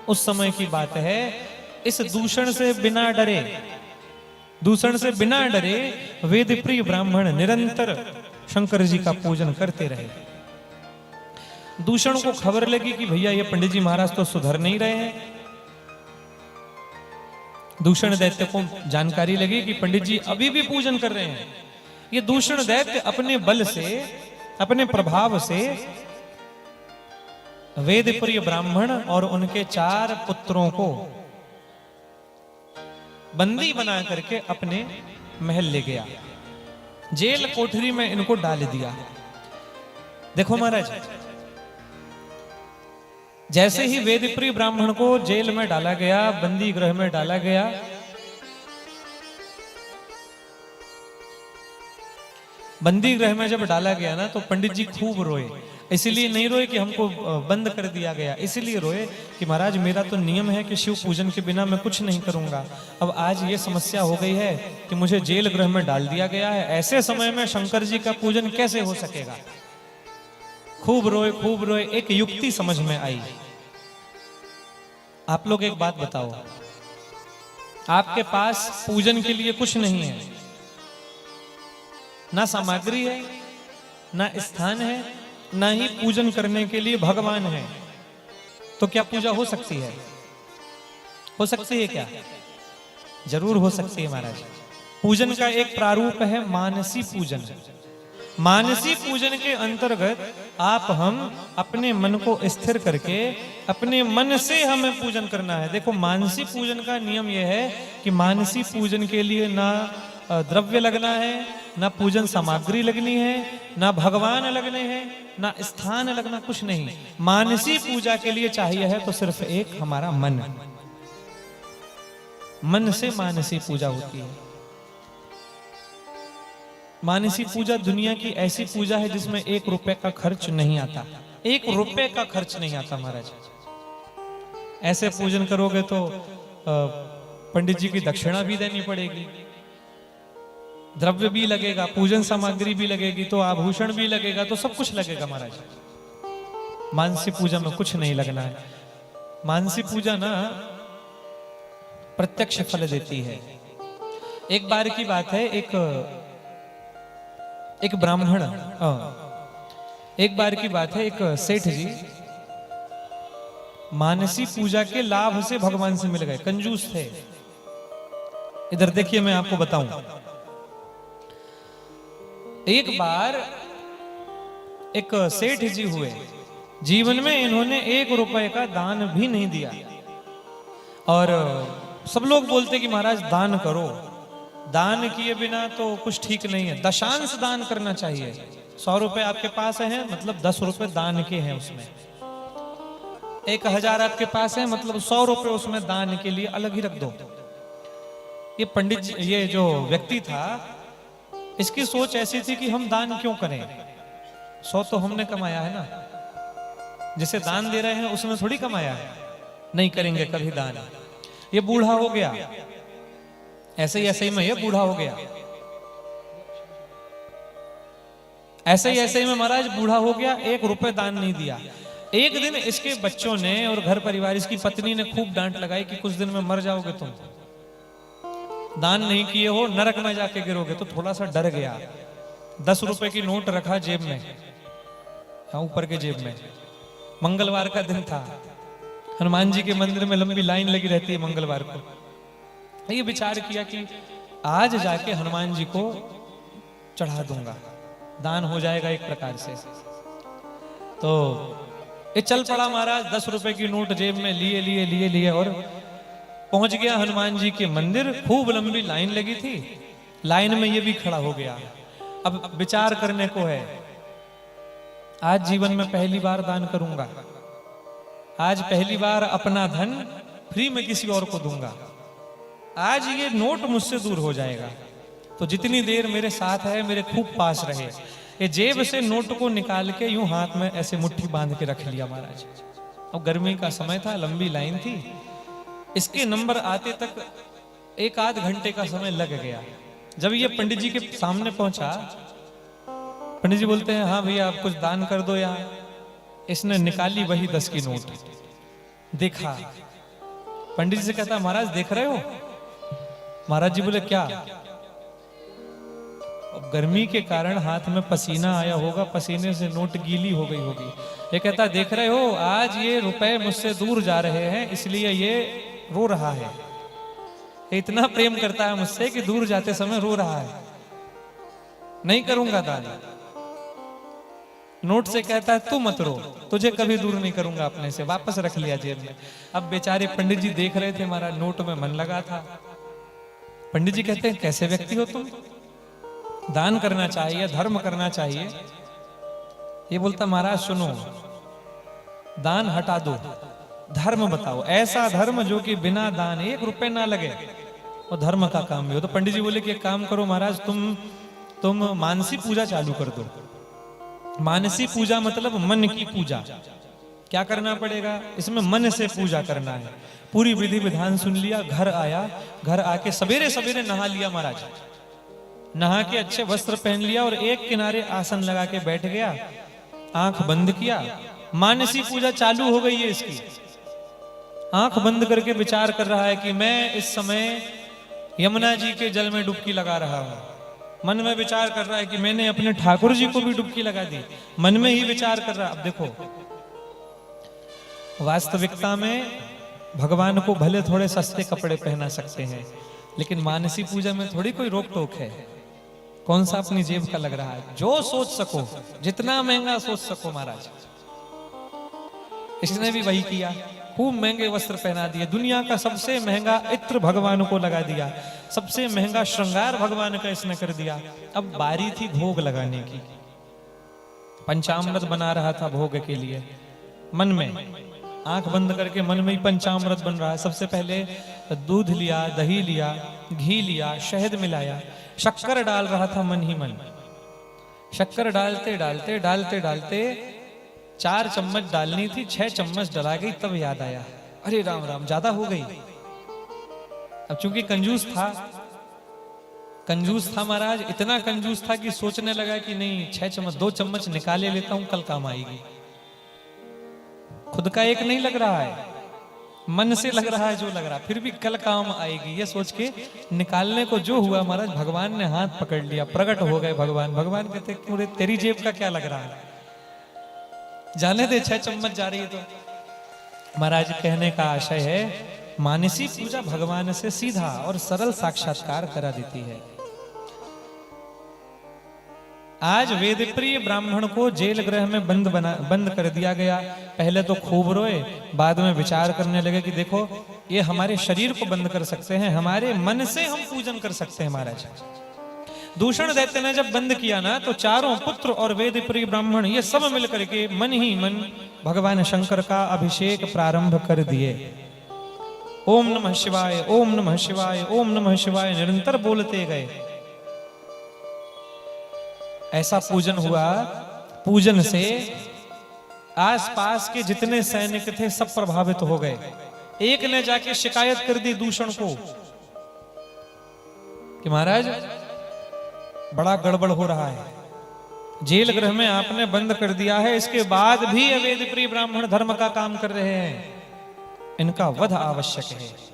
उस समय की बात है। इस दूषण से बिना डरे, दूषण से बिना डरे वेद प्रिय ब्राह्मण निरंतर शंकर जी का पूजन करते रहे। दूषण को खबर लगी कि भैया ये पंडित जी महाराज तो सुधर नहीं रहे हैं। दूषण दैत्य को जानकारी लगी कि पंडित जी अभी भी पूजन कर रहे हैं। ये दूषण दैत्य अपने बल से, अपने प्रभाव से वेद प्रिय ब्राह्मण और उनके 4 पुत्रों को बंदी बना करके अपने महल ले गया। जेल कोठरी में इनको डाल दिया। देखो महाराज, जैसे ही वेद प्रिय ब्राह्मण को जेल में डाला गया, बंदी गृह में डाला गया, बंदी गृह में जब डाला गया ना, तो पंडित जी खूब रोए। इसलिए नहीं रोए कि हमको बंद कर दिया गया, इसलिए रोए कि महाराज मेरा तो नियम है कि शिव पूजन के बिना मैं कुछ नहीं करूंगा। अब आज ये समस्या हो गई है कि मुझे जेल गृह में डाल दिया गया है। ऐसे समय में शंकर जी का पूजन कैसे हो सकेगा। खूब रोए, खूब रोए। एक युक्ति समझ में आई। आप लोग एक बात बताओ, आपके पास पूजन के लिए कुछ नहीं है, ना सामग्री है, ना स्थान है, ना ही पूजन करने के लिए भगवान है, तो क्या पूजा हो सकती है? हो सकती है क्या? जरूर हो सकती है महाराज। पूजन का एक प्रारूप है मानसी पूजन। मानसी पूजन के अंतर्गत आप हम अपने मन को स्थिर करके अपने मन से हमें पूजन करना है। देखो, मानसी पूजन का नियम यह है कि मानसी पूजन के लिए ना द्रव्य लगना है, ना पूजन सामग्री लगनी है, ना भगवान लगने हैं, ना स्थान लगना, कुछ नहीं। मानसी पूजा के लिए चाहिए है तो सिर्फ एक हमारा मन। मन से मानसी पूजा होती है। मानसी पूजा दुनिया की ऐसी पूजा है जिसमें 1 रुपए का खर्च नहीं आता। 1 रुपए का खर्च नहीं आता महाराज। ऐसे पूजन करोगे तो पंडित जी की दक्षिणा भी देनी पड़ेगी, द्रव्य भी लगेगा, पूजन सामग्री भी लगेगी, तो आभूषण भी लगेगा, तो सब कुछ लगेगा महाराज। मानसी पूजा में कुछ नहीं लगना है। मानसी पूजा ना प्रत्यक्ष फल देती है। एक बार की बात है, एक ब्राह्मण, एक बार की बात है, एक सेठ जी मानसी पूजा के लाभ से भगवान से मिल गए। कंजूस थे। इधर देखिए, मैं आपको बताऊं। एक बार एक सेठ जी हुए, जीवन में इन्होंने 1 रुपए का दान भी नहीं दिया। और सब लोग बोलते कि महाराज दान करो, दान किए बिना तो कुछ ठीक नहीं है, दशांश दान करना चाहिए। 100 रुपए आपके पास है, मतलब 10 रुपए दान के हैं उसमें। 1000 आपके पास है, मतलब 100 रुपए उसमें दान के लिए अलग ही रख दो। ये पंडित जी, ये जो व्यक्ति था, इसकी सोच ऐसी थी कि हम दान क्यों करें, 100 तो हमने कमाया है ना, जिसे दान दे रहे हैं उसने थोड़ी कमाया है, नहीं करेंगे कभी दान। ये बूढ़ा हो गया, ऐसे ही में ये बूढ़ा हो गया, ऐसे ही में महाराज बूढ़ा हो गया, 1 रुपए दान नहीं दिया। एक दिन इसके बच्चों ने और घर परिवार, इसकी पत्नी ने खूब डांट लगाई कि कुछ दिन में मर जाओगे तुम, दान नहीं किए हो, नरक में जाके गिरोगे। तो थोड़ा सा डर गया, 10 रुपए की नोट रखा जेब में, ऊपर के जेब में। मंगलवार का दिन था, हनुमान जी के मंदिर में लंबी लाइन लगी रहती है मंगलवार को। ये विचार किया कि आज जाके हनुमान जी को चढ़ा दूंगा, दान हो जाएगा एक प्रकार से। तो ये चल पड़ा महाराज, 10 रुपए की नोट जेब में लिए और पहुंच गया हनुमान जी के मंदिर। खूब लंबी लाइन लगी थी, लाइन में ये भी खड़ा हो गया। अब विचार करने को है, आज जीवन में पहली बार दान करूंगा, आज पहली बार अपना धन फ्री में किसी और को दूंगा, आज ये नोट मुझसे दूर हो जाएगा। तो जितनी देर मेरे साथ है, मेरे खूब पास रहे। ये जेब से नोट को निकाल के यूं हाथ में ऐसे मुट्ठी बांध के रख लिया महाराज। अब गर्मी का समय था, लंबी लाइन थी, इसके नंबर आते तक 1 आध घंटे का समय लग गया। जब ये पंडित जी के सामने पहुंचा, पंडित जी बोलते हैं, हाँ भैया आप कुछ दान कर दो यहाँ। इसने निकाली वही 10 की नोट, देखा, पंडित जी से कहता, महाराज देख रहे हो? महाराज जी बोले क्या? गर्मी के कारण हाथ में पसीना आया होगा, पसीने से नोट गीली हो गई होगी। ये कहता, देख रहे हो, आज ये रुपए मुझसे दूर जा रहे हैं, इसलिए ये रो रहा है। इतना प्रेम करता है मुझसे कि दूर जाते समय रो रहा है। नहीं करूंगा दान। नोट से कहता है, तू मत रो, तुझे कभी दूर नहीं करूंगा अपने से। वापस रख लिया जेब में। अब बेचारे पंडित जी देख रहे थे, हमारा नोट में मन लगा था। पंडित जी कहते हैं, कैसे व्यक्ति हो तुम, दान करना चाहिए, धर्म करना चाहिए। ये बोलता, महाराज सुनो, दान हटा दो, धर्म बताओ, ऐसा धर्म जो कि बिना दान 1 रुपए ना लगे और धर्म का काम भी हो। तो पंडित जी बोले कि एक काम करो महाराज, तुम मानसी पूजा चालू कर दो। मानसी पूजा मतलब मन की पूजा। क्या करना पड़ेगा इसमें? मन से पूजा करना है। पूरी विधि विधान सुन लिया, घर आया, घर आके सवेरे सवेरे नहा लिया महाराज। नहा के अच्छे वस्त्र पहन लिया और एक किनारे आसन लगा के बैठ गया, आंख बंद किया। मानसी पूजा चालू हो गई है इसकी। आंख बंद करके विचार कर रहा है कि मैं इस समय यमुना जी के जल में डुबकी लगा रहा हूं। मन में विचार कर रहा है कि मैंने अपने ठाकुर जी को भी डुबकी लगा दी। मन में ही विचार कर रहा। अब देखो, वास्तविकता में भगवान को भले थोड़े सस्ते कपड़े पहना सकते हैं, लेकिन मानसी पूजा में थोड़ी कोई रोक टोक है। कौन सा अपनी जेब का लग रहा है, जो सोच सको, जितना महंगा सोच सको महाराज। इसने भी वही किया, खूब महंगे वस्त्र पहना दिए, दुनिया का सबसे महंगा इत्र भगवान को लगा दिया, सबसे महंगा श्रृंगार भगवान का इसने कर दिया। अब बारी थी भोग लगाने की। पंचामृत बना रहा था भोग के लिए। मन में आंख बंद करके मन में ही पंचामृत बन रहा है। सबसे पहले दूध लिया, दही लिया, घी लिया, शहद मिलाया, शक्कर डाल रहा था मन ही मन। शक्कर डालते डालते डालते डालते 4 चम्मच डालनी थी, 6 चम्मच डला गई। तब याद आया, अरे राम राम, ज्यादा हो गई। अब चूंकि कंजूस था महाराज, इतना कंजूस था कि सोचने लगा कि नहीं, 6 चम्मच 2 चम्मच निकाले लेता हूं, कल काम आएगी। खुद का एक नहीं लग रहा है, मन से लग रहा है जो लग रहा, फिर भी कल काम आएगी, ये सोच के निकालने को जो हुआ महाराज, भगवान ने हाथ पकड़ लिया, प्रकट हो गए भगवान। भगवान कहते, पूरे तेरी जेब का क्या लग रहा है, जाने दे, 6 चम्मच जा रही है तो। महाराज कहने का आशय है, मानसी पूजा भगवान से सीधा और सरल साक्षात्कार करा देती है। आज वेद प्रिय ब्राह्मण को जेल गृह में बंद कर दिया गया। पहले तो खूब रोए, बाद में विचार करने लगे कि देखो, ये हमारे शरीर को बंद कर सकते हैं, हमारे मन से हम पूजन कर सकते हैं महाराज। दूषण दैत्य ने जब बंद किया ना, तो चारों पुत्र और वेद प्रिय ब्राह्मण ये सब मिलकर के मन ही मन भगवान शंकर का अभिषेक प्रारंभ कर दिए। ओम नमः शिवाय, ओम नमः शिवाय, ओम नमः शिवाय निरंतर बोलते गए। ऐसा पूजन हुआ, पूजन से आसपास के जितने सैनिक थे सब प्रभावित हो गए। एक ने जाके शिकायत कर दी दूषण को कि महाराज बड़ा गड़बड़ हो रहा है, जेल गृह में आपने बंद कर दिया है, इसके बाद भी अवेद प्रिय ब्राह्मण धर्म का काम कर रहे हैं, इनका वध आवश्यक है।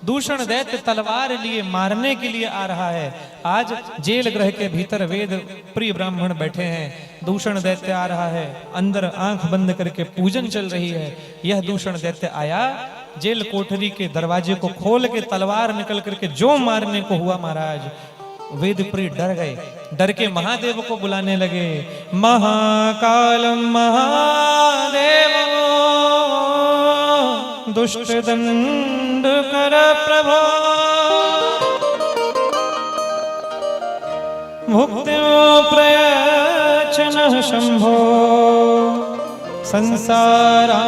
दूषण दैत्य तलवार लिए मारने के लिए आ रहा है। आज जेल गृह के भीतर वेद प्रिय ब्राह्मण बैठे हैं, दूषण दैत्य आ रहा है, अंदर आंख बंद करके पूजन चल रही है। यह दूषण दैत्य आया, जेल कोठरी के दरवाजे को खोल के तलवार निकल करके जो मारने को हुआ महाराज, वेद प्रिय डर गए। डर के महादेव को बुलाने लगे, महाकालम महादेव दुष्ट दंड कर प्रभो मुक्तिं प्रयच्छन् शंभो संसारां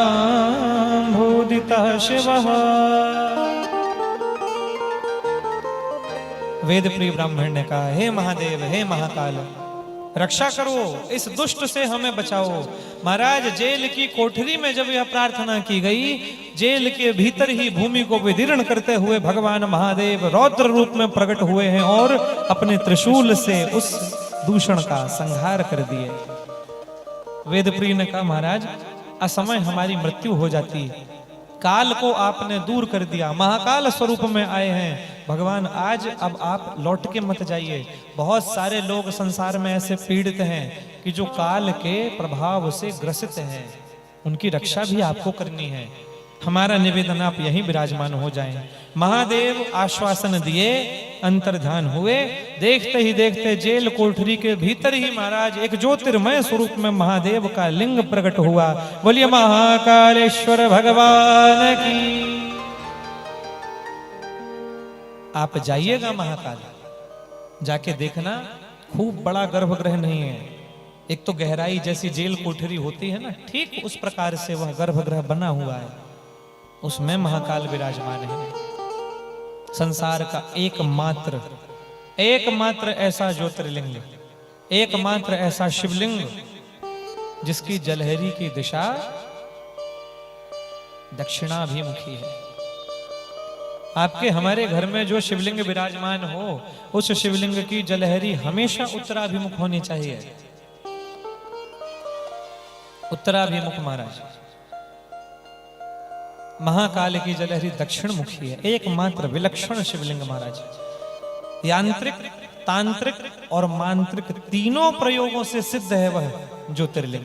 भूदितः शिवः। वेद प्रिय ब्राह्मण ने कहा, हे महादेव, हे महाकाल, रक्षा करो, इस दुष्ट से हमें बचाओ। महाराज जेल की कोठरी में जब यह प्रार्थना की गई, जेल के भीतर ही भूमि को विदीर्ण करते हुए भगवान महादेव रौद्र रूप में प्रकट हुए हैं और अपने त्रिशूल से उस दूषण का संहार कर दिए। वेदप्रिय ने कहा, महाराज असमय हमारी मृत्यु हो जाती, काल को आपने दूर कर दिया, महाकाल स्वरूप में आए हैं भगवान, आज अब आप लौट के मत जाइए। बहुत सारे लोग संसार में ऐसे पीड़ित हैं कि जो काल के प्रभाव से ग्रसित हैं, उनकी रक्षा भी आपको करनी है। हमारा निवेदन आप यहीं विराजमान हो जाएं। महादेव आश्वासन दिए, अंतर्ध्यान हुए। देखते ही देखते जेल कोठरी के भीतर ही महाराज एक ज्योतिर्मय स्वरूप में महादेव का लिंग प्रकट हुआ। बोलिए महाकालेश्वर भगवान की। आप जाइएगा महाकाल, जाके देखना, खूब बड़ा गर्भगृह नहीं है, एक तो गहराई जैसी जेल कोठरी होती है ना, ठीक उस प्रकार से वह गर्भगृह बना हुआ है, उसमें महाकाल विराजमान है। संसार का एकमात्र ऐसा ज्योतिर्लिंग, एकमात्र ऐसा शिवलिंग जिसकी जलहरी की दिशा दक्षिणाभिमुखी है। आपके हमारे घर में जो शिवलिंग विराजमान हो, उस शिवलिंग की जलहरी हमेशा उत्तराभिमुख होनी चाहिए। उत्तराभिमुख महाराज, महाकाल की जलहरी दक्षिण मुखी है, एकमात्र विलक्षण शिवलिंग महाराज। यांत्रिक, तांत्रिक और मांत्रिक तीनों प्रयोगों से सिद्ध है वह ज्योतिर्लिंग।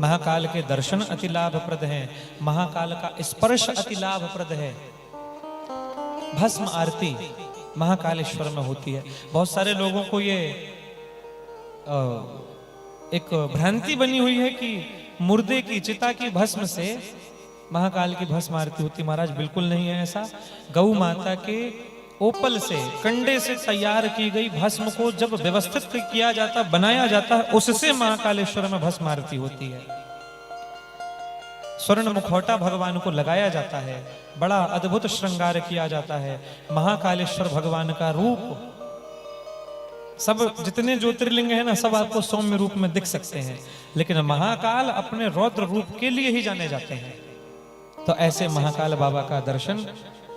महाकाल के दर्शन अति लाभप्रद हैं, महाकाल का स्पर्श अति लाभप्रद है। भस्म आरती महाकालेश्वर में होती है। बहुत सारे लोगों को ये एक भ्रांति बनी हुई है कि मुर्दे की, चिता की भस्म से महाकाल की भस्म आरती होती। महाराज बिल्कुल नहीं है ऐसा। गौ माता के ओपल से, कंडे से तैयार की गई भस्म को जब व्यवस्थित किया जाता, बनाया जाता है, उससे महाकालेश्वर में भस्म आरती होती है। स्वर्ण मुखौटा भगवान को लगाया जाता है, बड़ा अद्भुत श्रृंगार किया जाता है। महाकालेश्वर भगवान का रूप, सब जितने ज्योतिर्लिंग है ना, सब आपको सौम्य रूप में दिख सकते हैं, लेकिन महाकाल अपने रौद्र रूप के लिए ही जाने जाते हैं। तो ऐसे महाकाल बाबा का दर्शन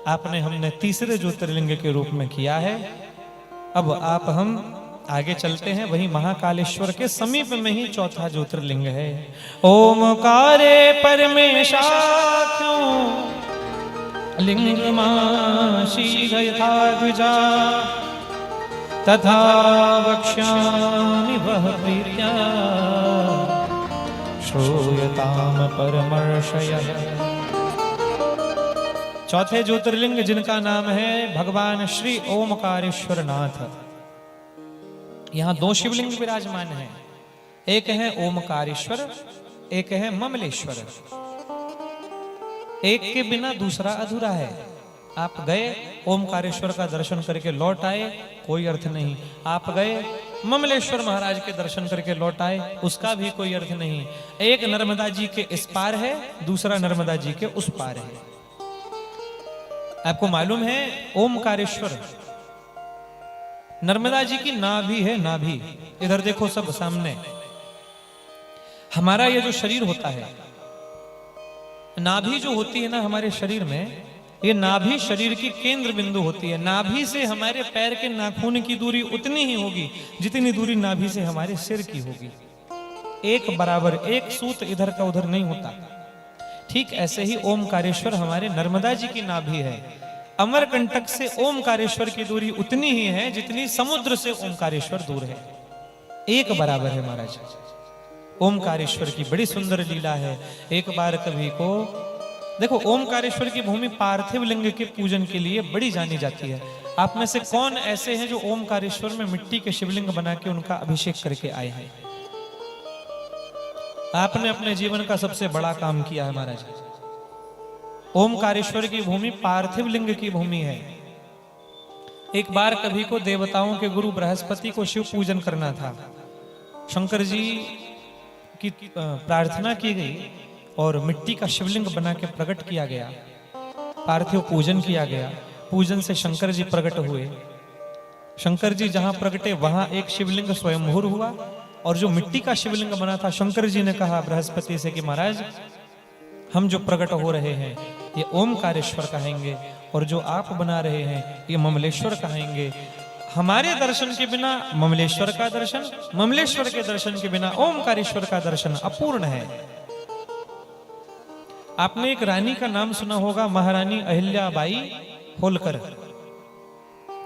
आपने, हमने तीसरे ज्योतिर्लिंग के रूप में किया है। अब आप हम आगे चलते हैं, वही महाकालेश्वर के समीप में ही चौथा ज्योतिर्लिंग है। ओमकारे परमेशाख्यो लिंगमाशी यथा द्विजा तथा वक्ष्यामि वह प्रीत्या श्रूयताम परमर्षयः। चौथे ज्योतिर्लिंग जिनका नाम है भगवान श्री ओमकारेश्वर नाथ। यहां दो शिवलिंग विराजमान हैं, एक है ओमकारेश्वर, एक है ममलेश्वर। एक के बिना दूसरा अधूरा है। आप गए ओमकारेश्वर का दर्शन करके लौट आए, कोई अर्थ नहीं। आप गए ममलेश्वर महाराज के दर्शन करके लौट आए, उसका भी कोई अर्थ नहीं। एक नर्मदा जी के इस पार है, दूसरा नर्मदा जी के उस पार है। आपको मालूम है ओमकारेश्वर नर्मदा जी की नाभि है, नाभि। इधर देखो सब सामने। हमारा ये जो शरीर होता है, नाभि जो होती है ना हमारे शरीर में, ये नाभि शरीर की केंद्र बिंदु होती है। नाभि से हमारे पैर के नाखून की दूरी उतनी ही होगी जितनी दूरी नाभि से हमारे सिर की होगी। एक बराबर, एक सूत इधर का उधर नहीं होता। ठीक ऐसे ही ओमकारेश्वर हमारे नर्मदा जी की नाभि है। अमरकंटक से ओमकारेश्वर की दूरी उतनी ही है जितनी समुद्र से ओमकारेश्वर दूर है। एक बराबर है महाराज। ओमकारेश्वर की बड़ी सुंदर लीला है। एक बार कभी को देखो, ओमकारेश्वर की भूमि पार्थिव लिंग के पूजन के लिए बड़ी जानी जाती है। आप में से कौन ऐसे हैं जो ओमकारेश्वर में मिट्टी के शिवलिंग बना के उनका अभिषेक करके आए हैं? आपने अपने जीवन का सबसे बड़ा काम किया है महाराज। ओमकारेश्वर की भूमि पार्थिव लिंग की भूमि है। एक बार कभी को देवताओं के गुरु बृहस्पति को शिव पूजन करना था। शंकर जी की प्रार्थना की गई और मिट्टी का शिवलिंग बना के प्रकट किया गया। पार्थिव पूजन किया गया। पूजन से शंकर जी प्रकट हुए। शंकर जी जहां प्रकटे वहां एक शिवलिंग स्वयंभूर हुआ, और जो मिट्टी का शिवलिंग बना था, शंकर जी ने कहा बृहस्पति से कि महाराज, हम जो प्रकट हो रहे हैं ये ओमकारेश्वर कहेंगे, और जो आप बना रहे हैं ये ममलेश्वर कहेंगे। हमारे दर्शन के बिना ममलेश्वर का दर्शन, ममलेश्वर के दर्शन के बिना ओमकारेश्वर का दर्शन अपूर्ण है। आपने एक रानी का नाम सुना होगा, महारानी अहिल्याबाई होलकर।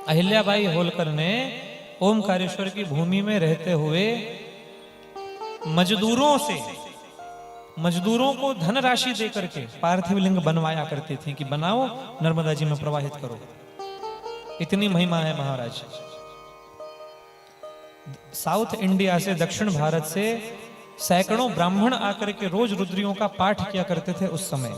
अहिल्याबाई होलकर ने ओमकारेश्वर की भूमि में रहते हुए मजदूरों को धनराशि दे करके पार्थिव लिंग बनवाया करती थी कि बनाओ, नर्मदा जी में प्रवाहित करो। इतनी महिमा है महाराज। साउथ इंडिया से, दक्षिण भारत से सैकड़ों ब्राह्मण आकर के रोज रुद्रियों का पाठ किया करते थे उस समय।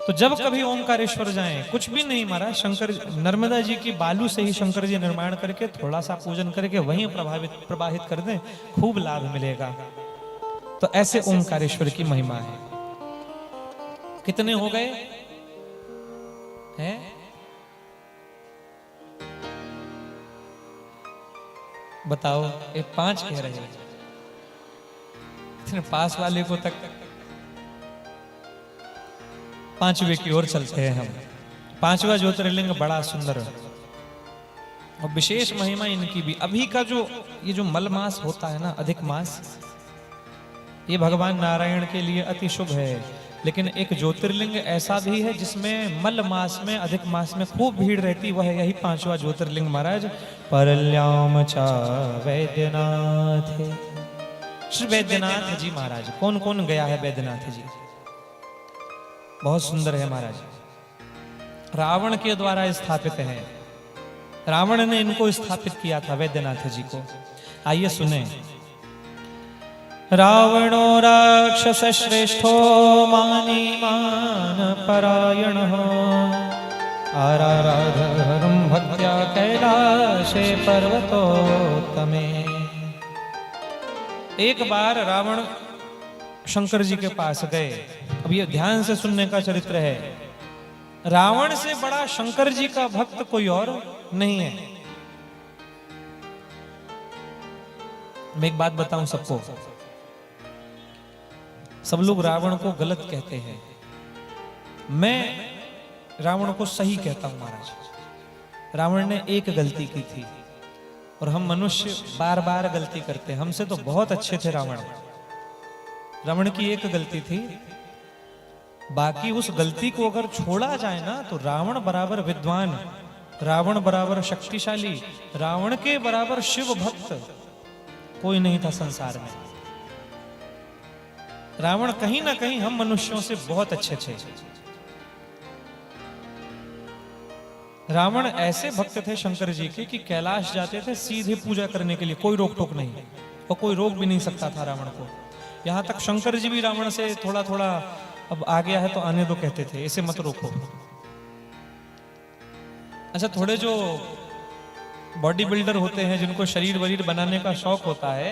तो जब कभी ओमकारेश्वर जाएं, कुछ भी नहीं महाराज, शंकर नर्मदा जी की बालू से ही शंकर जी निर्माण करके थोड़ा सा पूजन करके वहीं प्रवाहित कर दें, खूब लाभ मिलेगा। तो ऐसे ओमकारेश्वर की महिमा है। कितने हो गए हैं? बताओ, एक 5 कह रहे हैं। इतने पास वाले को तक 5वें की ओर चलते हैं हम। 5वां ज्योतिर्लिंग बड़ा सुंदर और विशेष महिमा इनकी भी। अभी का ये जो मल मास होता है ना, अधिक मास, ये भगवान नारायण के लिए अति शुभ है। लेकिन एक ज्योतिर्लिंग ऐसा भी है जिसमें मल मास में, अधिक मास में खूब भीड़ रहती, वह है यही 5वां ज्योतिर्लिंग महाराज, परल्याम चा वैद्यनाथ। श्री वैद्यनाथ जी महाराज। कौन कौन गया है वैद्यनाथ जी? बहुत सुंदर है महाराज। रावण के द्वारा स्थापित है, रावण ने इनको स्थापित किया था वैद्यनाथ जी को। आइए सुने। रावणो राक्षस श्रेष्ठो मानी मान परायण आराराधरम भक्त्या कैलाशे पर्वतोत्तमे। एक बार रावण शंकर जी के पास गए। अब ये ध्यान से सुनने का चरित्र है। रावण से बड़ा शंकर जी का भक्त कोई और नहीं है। मैं एक बात बताऊं सबको, सब लोग रावण को गलत कहते हैं, मैं रावण को सही कहता हूं महाराज। रावण ने एक गलती की थी और हम मनुष्य बार बार गलती करते हैं। हमसे तो बहुत अच्छे थे रावण। रावण की एक गलती थी, बाकी उस गलती को अगर छोड़ा जाए ना तो रावण बराबर विद्वान, रावण बराबर शक्तिशाली, रावण के बराबर शिव भक्त कोई नहीं था संसार में। रावण कहीं ना कहीं हम मनुष्यों से बहुत अच्छे थे। रावण ऐसे भक्त थे शंकर जी के कि कैलाश जाते थे सीधे पूजा करने के लिए, कोई रोक टोक नहीं, और कोई रोक भी नहीं सकता था रावण को। यहां तक शंकर जी भी रावण से थोड़ा थोड़ा अब आ गया है तो आने दो कहते थे, ऐसे मत रोको। अच्छा, थोड़े जो बॉडी बिल्डर होते हैं जिनको शरीर वरीर बनाने का शौक होता है,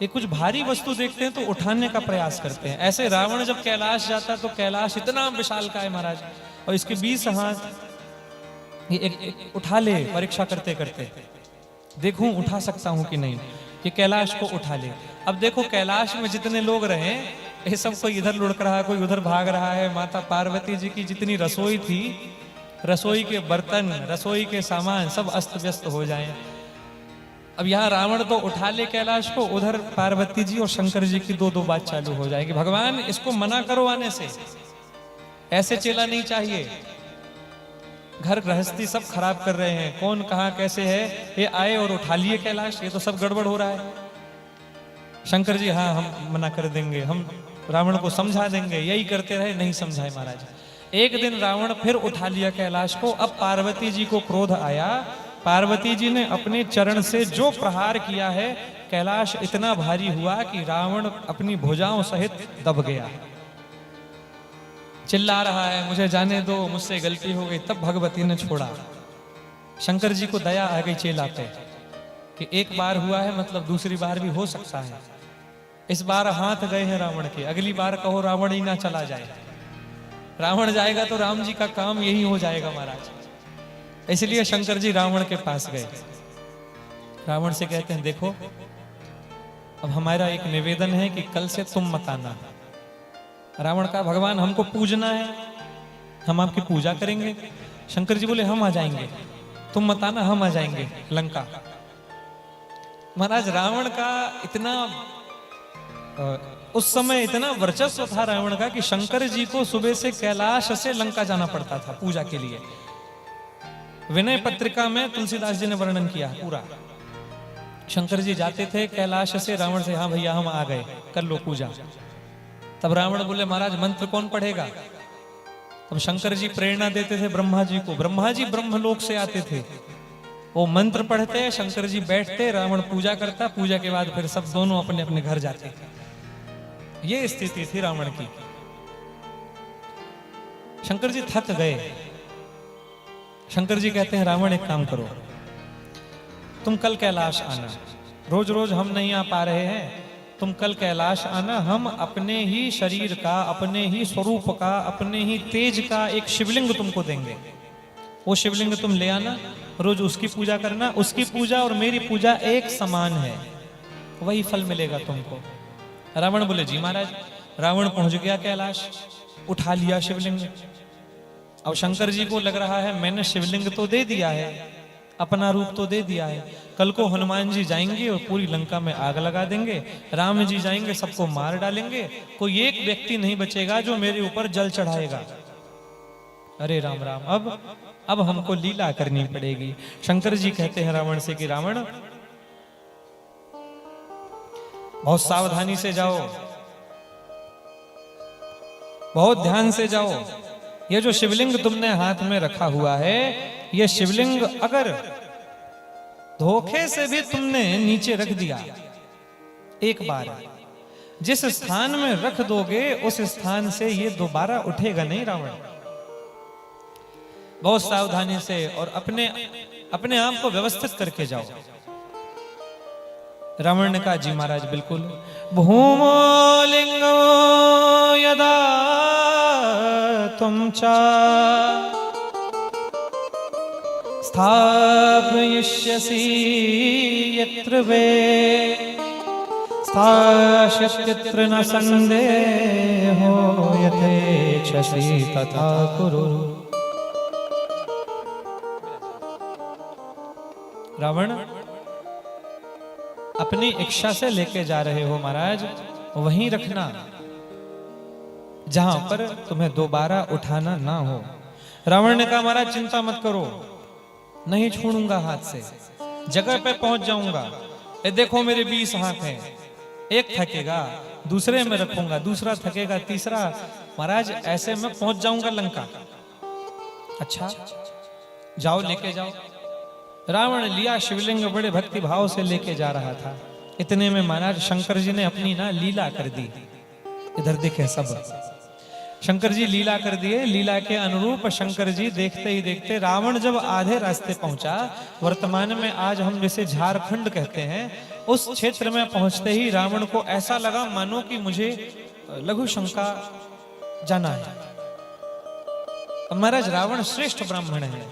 ये कुछ भारी वस्तु देखते हैं तो उठाने का प्रयास करते हैं। ऐसे रावण जब कैलाश जाता है तो कैलाश इतना विशाल का है महाराज, और इसके 20 हाथ ये एक उठा ले, परीक्षा करते करते देखूं उठा सकता हूं कि नहीं, ये कैलाश को उठा ले। अब देखो कैलाश में जितने लोग रहे, ये सब कोई इधर लुढ़क रहा है, कोई उधर भाग रहा है। माता पार्वती जी की जितनी रसोई थी, रसोई के बर्तन, रसोई के सामान सब अस्त व्यस्त हो जाएं। अब यहाँ रावण तो उठा ले कैलाश को, उधर पार्वती जी और शंकर जी की दो बात चालू हो जाएगी। भगवान इसको मना करो आने से, ऐसे चेला नहीं चाहिए। घर गृहस्थी सब खराब कर रहे हैं, कौन कहाँ कैसे है, ये आए और उठा लिए कैलाश, ये तो सब गड़बड़ हो रहा है। शंकर जी हाँ हम मना कर देंगे, हम रावण को समझा देंगे, यही करते रहे, नहीं समझाए महाराज। एक दिन रावण फिर उठा लिया कैलाश को। अब पार्वती जी को क्रोध आया, पार्वती जी ने अपने चरण से जो प्रहार किया है, कैलाश इतना भारी हुआ कि रावण अपनी भुजाओं सहित दब गया। चिल्ला रहा है मुझे जाने दो, मुझसे गलती हो गई। तब भगवती ने छोड़ा। शंकर जी को दया आ गई चेला पे कि एक बार हुआ है, मतलब दूसरी बार भी हो सकता है। इस बार हाथ गए हैं रावण के, अगली बार कहो रावण ही ना चला जाए। रावण जाएगा तो राम जी का काम यही हो जाएगा महाराज। इसलिए शंकर जी रावण के पास गए। रावण से कहते हैं देखो, अब हमारा एक निवेदन है कि कल से तुम मत आना। रावण का भगवान हमको पूजना है, हम आपकी पूजा करेंगे। शंकर जी बोले हम आ जाएंगे, तुम मत आना, हम आ जाएंगे लंका। महाराज रावण का इतना उस समय इतना वर्चस्व था रावण का कि शंकर जी को सुबह से कैलाश से लंका जाना पड़ता था पूजा के लिए। विनय पत्रिका में तुलसीदास जी ने वर्णन किया पूरा। शंकर जी जाते थे कैलाश से रावण से, हाँ भैया हम आ गए, कर लो पूजा। तब रावण बोले महाराज मंत्र कौन पढ़ेगा? तब शंकर जी प्रेरणा देते थे ब्रह्मा जी को। ब्रह्मा जी ब्रह्मलोक से आते थे, वो मंत्र पढ़ते, शंकर जी बैठते, रावण पूजा करता, पूजा के बाद फिर सब दोनों अपने अपने घर जाते। ये स्थिति थी रावण की। शंकर जी थक गए। शंकर जी कहते हैं रावण एक काम करो, तुम कल कैलाश आना, रोज रोज हम नहीं आ पा रहे हैं, तुम कल कैलाश आना, हम अपने ही शरीर का, अपने ही स्वरूप का, अपने ही तेज का एक शिवलिंग तुमको देंगे। वो शिवलिंग तुम ले आना, रोज उसकी पूजा करना। उसकी पूजा और मेरी पूजा एक समान है, वही फल मिलेगा तुमको। रावण बोले जी महाराज। रावण पहुंच गया कैलाश, उठा लिया शिवलिंग। अब शंकर जी को लग रहा है मैंने शिवलिंग तो दे दिया है, अपना रूप तो दे दिया है। कल को हनुमान जी जाएंगे और पूरी लंका में आग लगा देंगे, राम जी जाएंगे सबको मार डालेंगे, कोई एक व्यक्ति नहीं बचेगा जो मेरे ऊपर जल चढ़ाएगा। अरे राम राम, अब हमको लीला करनी पड़ेगी। शंकर जी कहते हैं रावण से कि रावण बहुत सावधानी से जाओ, बहुत ध्यान से जाओ। ये जो शिवलिंग तुमने हाथ में रखा हुआ है, ये शिवलिंग अगर धोखे से भी तुमने नीचे रख दिया एक बार, जिस स्थान में रख दोगे उस स्थान से ये दोबारा उठेगा नहीं रावण। बहुत सावधानी से और अपने आप को व्यवस्थित करके जाओ। रावण ने कहा जी महाराज बिल्कुल। भूमो लिंगो यदा तुम चा स्थापयिष्यसि यत्र वे स्थास्यत्र न संदेहो यथेच्छसि तथा कुरु। रावण अपनी इच्छा से लेके जा रहे हो महाराज, वहीं रखना जहां पर तुम्हें दोबारा उठाना ना हो। रावण ने कहा महाराज चिंता मत करो, नहीं छोड़ूंगा हाथ से, जगह पे पहुंच जाऊंगा। ये देखो मेरे 20 हाथ हैं, एक थकेगा दूसरे में रखूंगा, दूसरा थकेगा तीसरा, महाराज ऐसे में पहुंच जाऊंगा लंका। अच्छा जाओ लेके जाओ। रावण लिया शिवलिंग, बड़े भक्ति भाव से लेके जा रहा था। इतने में महाराज शंकर जी ने अपनी ना लीला कर दी। इधर देखे सब, शंकर जी लीला कर दिए। लीला के अनुरूप शंकर जी देखते ही देखते रावण जब आधे रास्ते पहुंचा, वर्तमान में आज हम जिसे झारखंड कहते हैं, उस क्षेत्र में पहुंचते ही रावण को ऐसा लगा मानो कि मुझे लघु शंका जाना है। महाराज रावण श्रेष्ठ ब्राह्मण है,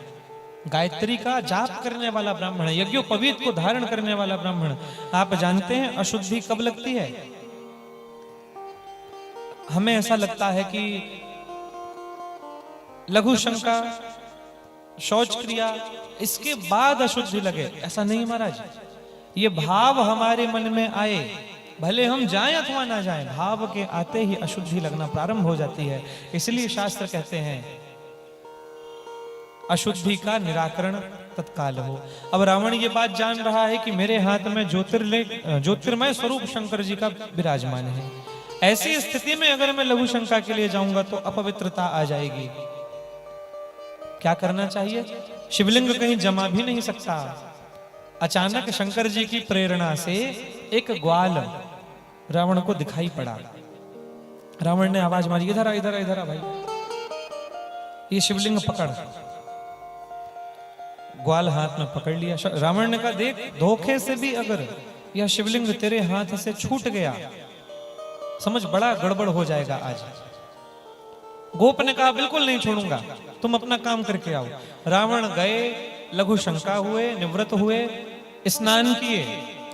गायत्री का जाप करने वाला ब्राह्मण है, यज्ञोपवीत को धारण करने वाला ब्राह्मण। आप जानते हैं अशुद्धि कब लगती है? हमें ऐसा लगता है कि लघु शंका, शौच क्रिया, इसके बाद अशुद्धि लगे। ऐसा नहीं महाराज, ये भाव हमारे मन में आए, भले हम जाएं अथवा ना जाएं, भाव के आते ही अशुद्धि लगना प्रारंभ हो जाती है। इसलिए शास्त्र कहते हैं अशुद्धि का निराकरण तत्काल हो। अब रावण ये बात जान रहा है कि मेरे हाथ में ज्योतिर्मय स्वरूप शंकर जी का विराजमान है। ऐसी स्थिति में अगर मैं लघु शंका के लिए जाऊंगा तो अपवित्रता आ जाएगी। क्या करना चाहिए? शिवलिंग कहीं जमा भी नहीं सकता। अचानक शंकर जी की प्रेरणा से एक ग्वाल रावण को दिखाई पड़ा। रावण ने आवाज मारी, इधर आ इधर आ इधर आ भाई, ये शिवलिंग पकड़। ग्वाल हाथ में पकड़ लिया। रावण ने कहा देख, धोखे से भी अगर यह शिवलिंग तेरे हाथ से छूट गया, समझ बड़ा गड़बड़ हो जाएगा आज। गोप ने कहा बिल्कुल नहीं छोड़ूंगा, तुम अपना काम करके आओ। रावण गए, लघु शंका हुए, निवृत्त हुए, स्नान किए।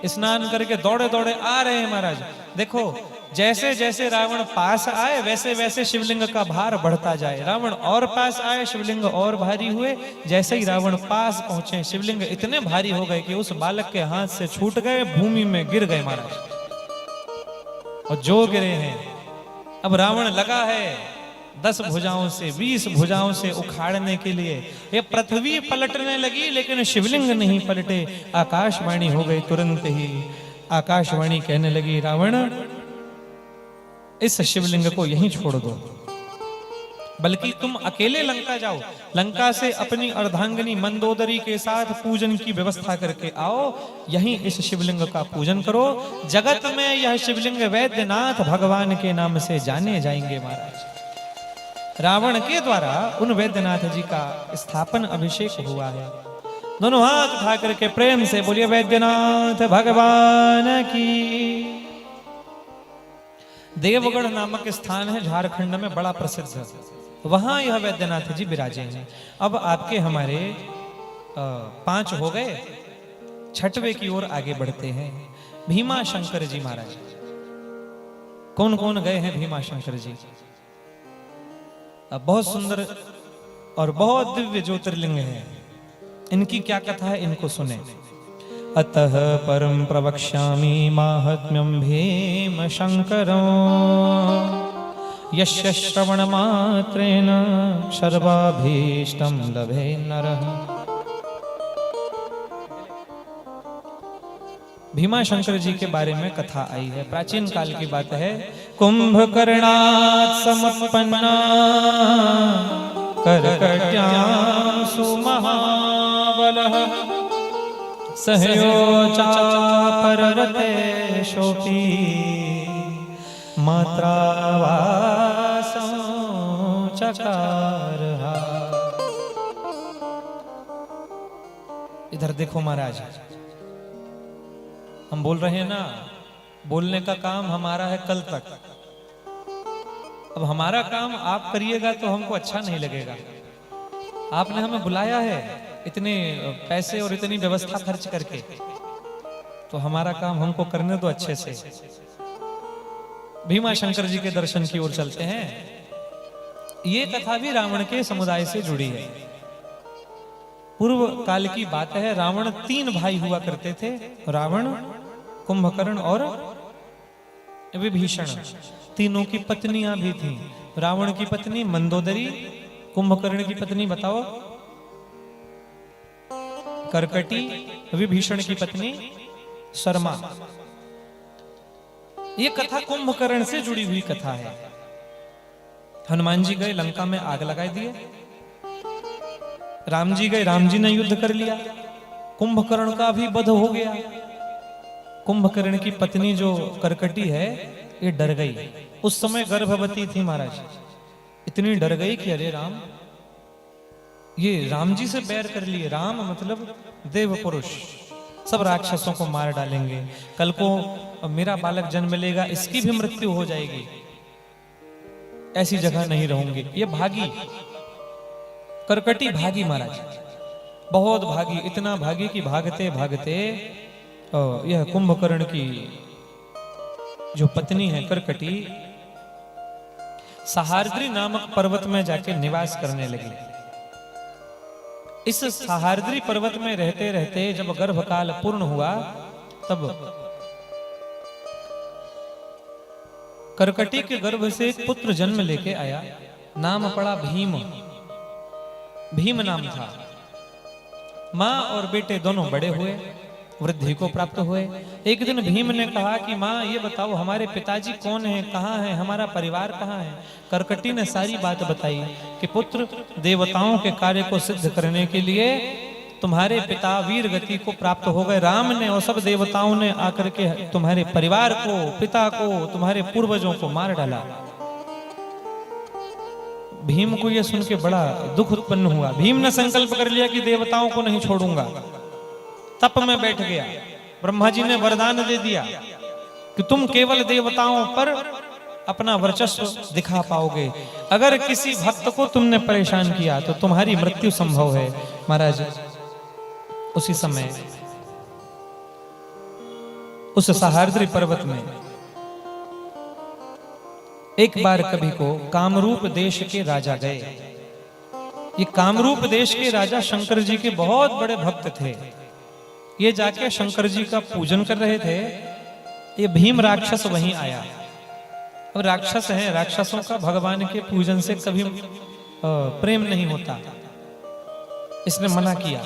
स्नान करके दौड़े दौड़े आ रहे हैं महाराज। देखो जैसे जैसे रावण पास आए वैसे वैसे शिवलिंग का भार बढ़ता जाए। रावण और पास आए, शिवलिंग और भारी हुए। जैसे ही रावण पास पहुंचे, शिवलिंग इतने भारी हो गए कि उस बालक के हाथ से छूट गए, भूमि में गिर गए महाराज। और जो गिरे हैं, अब रावण लगा है 10 भुजाओं से 20 भुजाओं से उखाड़ने के लिए। ये पृथ्वी पलटने लगी लेकिन शिवलिंग नहीं पलटे। आकाशवाणी हो गई तुरंत ही। आकाशवाणी कहने लगी रावण इस शिवलिंग को यहीं छोड़ दो, बल्कि तुम अकेले लंका जाओ, लंका से अपनी अर्धांगिनी मंदोदरी के साथ पूजन की व्यवस्था करके आओ, यहीं इस शिवलिंग का पूजन करो। जगत में यह शिवलिंग वैद्यनाथ भगवान के नाम से जाने जाएंगे महाराज। रावण के द्वारा उन वैद्यनाथ जी का स्थापन अभिषेक हुआ है। दोनों हाथ उठा करके प्रेम से बोलिए वैद्यनाथ भगवान की। देवगढ़ नामक स्थान है झारखंड में, बड़ा प्रसिद्ध, वहां यह वैद्यनाथ जी विराजे हैं। अब आपके हमारे 5 हो गए, 6वें की ओर आगे बढ़ते हैं। भीमा शंकर जी महाराज, कौन कौन गए हैं भीमा शंकर जी? बहुत सुंदर और बहुत दिव्य ज्योतिर्लिंग है। इनकी क्या कथा है, इनको सुने। अतः परम प्रवक्ष्यामि माहात्म्यं भीम शंकरो यस्य श्रवणमात्रेण सर्वाभीष्टं लभे नरः। भीमा शंकर जी के बारे में कथा आई है, प्राचीन काल की बात है। कुंभकर्णात् समपन्ना कर्कट्यां सुमहाबलः सहयोचा पर्वते शोकी मात्रावासं चकारहा। इधर देखो महाराज, हम बोल रहे हैं ना, बोलने का काम हमारा है कल तक। अब हमारा काम आप करिएगा तो हमको अच्छा नहीं लगेगा। आपने हमें बुलाया है इतने पैसे और इतनी व्यवस्था खर्च करके, तो हमारा काम हमको करने दो अच्छे से। भीमा शंकर जी के दर्शन की ओर चलते हैं। ये कथा भी रावण के समुदाय से जुड़ी है। पूर्व काल की बात है। रावण 3 भाई हुआ करते थे, रावण, कुंभकर्ण और विभीषण। तीनों की पत्नियां भी थीं। रावण की पत्नी मंदोदरी, कुंभकर्ण की पत्नी बताओ कर्कटी, विभीषण की पत्नी शर्मा। ये कथा कुंभकर्ण से जुड़ी हुई कथा है। हनुमान जी गए, लंका में आग लगा दिए। राम जी गए, राम जी ने युद्ध कर लिया। कुंभकर्ण का भी वध हो गया। कुंभकर्ण की पत्नी जो कर्कटी है, ये डर गई। उस समय गर्भवती थी महाराज। इतनी डर गई कि अरे राम, ये राम जी से बैर कर लिए। राम मतलब देव पुरुष, सब राक्षसों को मार डालेंगे। कल को मेरा बालक जन्म लेगा, इसकी भी मृत्यु हो जाएगी। ऐसी जगह नहीं रहूंगी। ये भागी, कर्कटी भागी महाराज, बहुत भागी। इतना भागी कि भागते भागते यह कुंभकर्ण की जो पत्नी है कर्कटी, सहारद्री नामक पर्वत में जाके निवास करने लगी। इस सहारद्री पर्वत में रहते रहते जब गर्भकाल पूर्ण हुआ, तब कर्कटी के गर्भ से एक पुत्र जन्म लेके आया। नाम पड़ा भीम। भीम नाम था। माँ और बेटे दोनों बड़े हुए, वृद्धि को प्राप्त हुए। एक दिन भीम ने कहा कि माँ ये बताओ, हमारे पिताजी कौन हैं, कहाँ हैं, हमारा परिवार कहाँ है। कर्कटी ने सारी बात बताई कि पुत्र, देवताओं के कार्य को सिद्ध करने के लिए तुम्हारे पिता वीर गति को प्राप्त हो गए। राम ने और सब देवताओं ने आकर के तुम्हारे परिवार को, पिता को, तुम्हारे पूर्वजों को मार डाला। भीम को यह सुन के बड़ा दुख उत्पन्न हुआ। भीम ने संकल्प कर लिया कि देवताओं को नहीं छोड़ूंगा। तप में बैठ गया। ब्रह्मा जी ने वरदान दे दिया कि तुम केवल देवताओं पर अपना वर्चस्व दिखा पाओगे। अगर किसी भक्त को तुमने परेशान किया तो तुम्हारी मृत्यु संभव है। महाराज, उसी समय उस सहारद्री पर्वत में एक बार कभी को कामरूप देश के राजा गए। ये कामरूप देश के राजा शंकर जी के बहुत बड़े भक्त थे। ये जाके शंकर जी का पूजन कर रहे थे। ये भीम राक्षस वहीं आया। अब राक्षस है, राक्षसों का भगवान के पूजन से कभी प्रेम नहीं होता। इसने मना किया।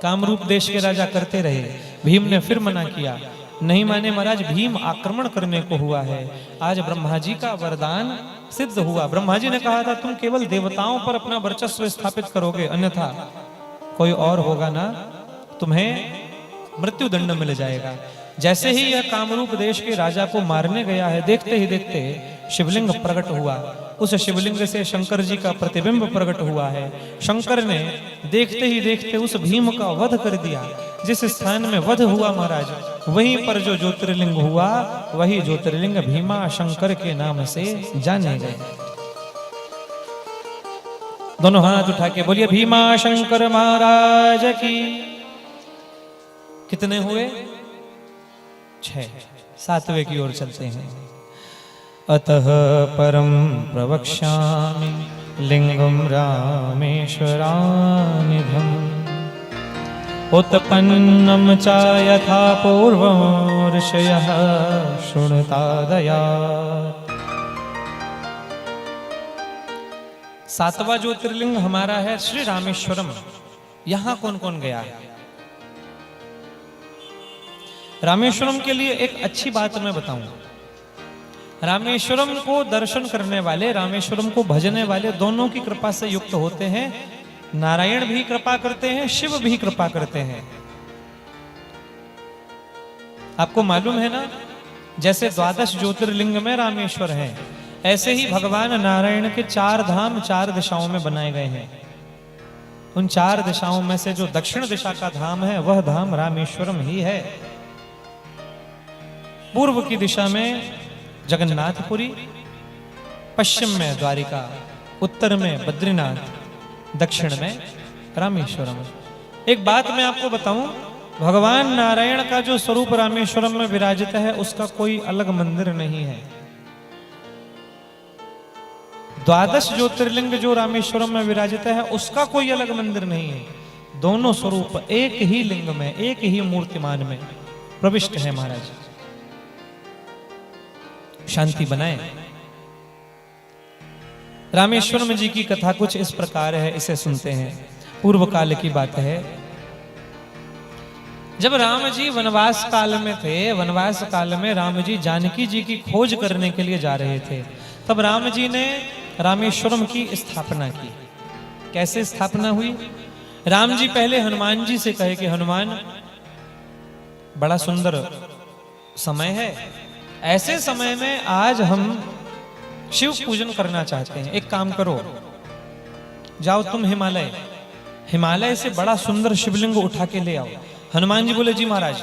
कामरूप देश के राजा करते रहे। भीम ने फिर मना किया, नहीं माने महाराज। भीम आक्रमण करने को हुआ है। आज ब्रह्मा जी का वरदान सिद्ध हुआ। ब्रह्मा जी ने कहा था तुम केवल देवताओं पर अपना वर्चस्व स्थापित करोगे, अन्यथा कोई और होगा ना, तुम्हें मृत्यु दंड मिल जाएगा। जैसे ही यह कामरूप देश के राजा को मारने गया है, देखते ही देखते शिवलिंग प्रकट हुआ। उस शिवलिंग से शंकर जी का प्रतिबिंब प्रकट हुआ है। शंकर ने देखते ही देखते उस भीम का वध कर दिया। जिस स्थान में वध हुआ महाराज, वहीं पर जो ज्योतिर्लिंग हुआ, वही ज्योतिर्लिंग भीमा शंकर के नाम से जाने गए। दोनों हाथ उठा के बोलिए भीमा शंकर महाराज की। कितने हुए? 6। 7वें की ओर चलते हैं। अतः परम प्रवक्ष्यामि लिंगम रामेश्वरानिधम उत्पन्नं च यथा पूर्वं ऋषयः शृणुतादया। सातवां ज्योतिर्लिंग हमारा है श्री रामेश्वरम। यहां कौन कौन गया है? रामेश्वरम के लिए एक अच्छी बात मैं बताऊं। रामेश्वरम को दर्शन करने वाले, रामेश्वरम को भजने वाले दोनों की कृपा से युक्त होते हैं। नारायण भी कृपा करते हैं, शिव भी कृपा करते हैं। आपको मालूम है ना, जैसे द्वादश ज्योतिर्लिंग में रामेश्वर है, ऐसे ही भगवान नारायण के 4 धाम 4 दिशाओं में बनाए गए हैं। उन 4 दिशाओं में से जो दक्षिण दिशा का धाम है वह धाम रामेश्वरम ही है। पूर्व की दिशा में जगन्नाथपुरी, पश्चिम में द्वारिका, उत्तर में बद्रीनाथ, दक्षिण में रामेश्वरम। एक बात मैं आपको बताऊं, भगवान नारायण का जो स्वरूप रामेश्वरम में विराजित है उसका कोई अलग मंदिर नहीं है। द्वादश ज्योतिर्लिंग जो रामेश्वरम में विराजित है उसका कोई अलग मंदिर नहीं है। दोनों स्वरूप एक ही लिंग में, एक ही मूर्तिमान में प्रविष्ट है। महाराज शांति बनाए। रामेश्वरम जी की कथा कुछ इस प्रकार है, इसे सुनते हैं। पूर्व काल की बात है, जब राम जी वनवास काल में थे, वनवास काल में राम जी जानकी जी की खोज करने के लिए जा रहे थे, तब राम जी ने रामेश्वरम की स्थापना की। कैसे स्थापना हुई? राम जी पहले हनुमान जी से कहे कि हनुमान, बड़ा सुंदर समय है, ऐसे समय में आज हम शिव पूजन करना चाहते हैं। एक काम करो, जाओ तुम हिमालय, हिमालय से बड़ा सुंदर शिवलिंग उठा के ले आओ। हनुमान जी बोले जी महाराज।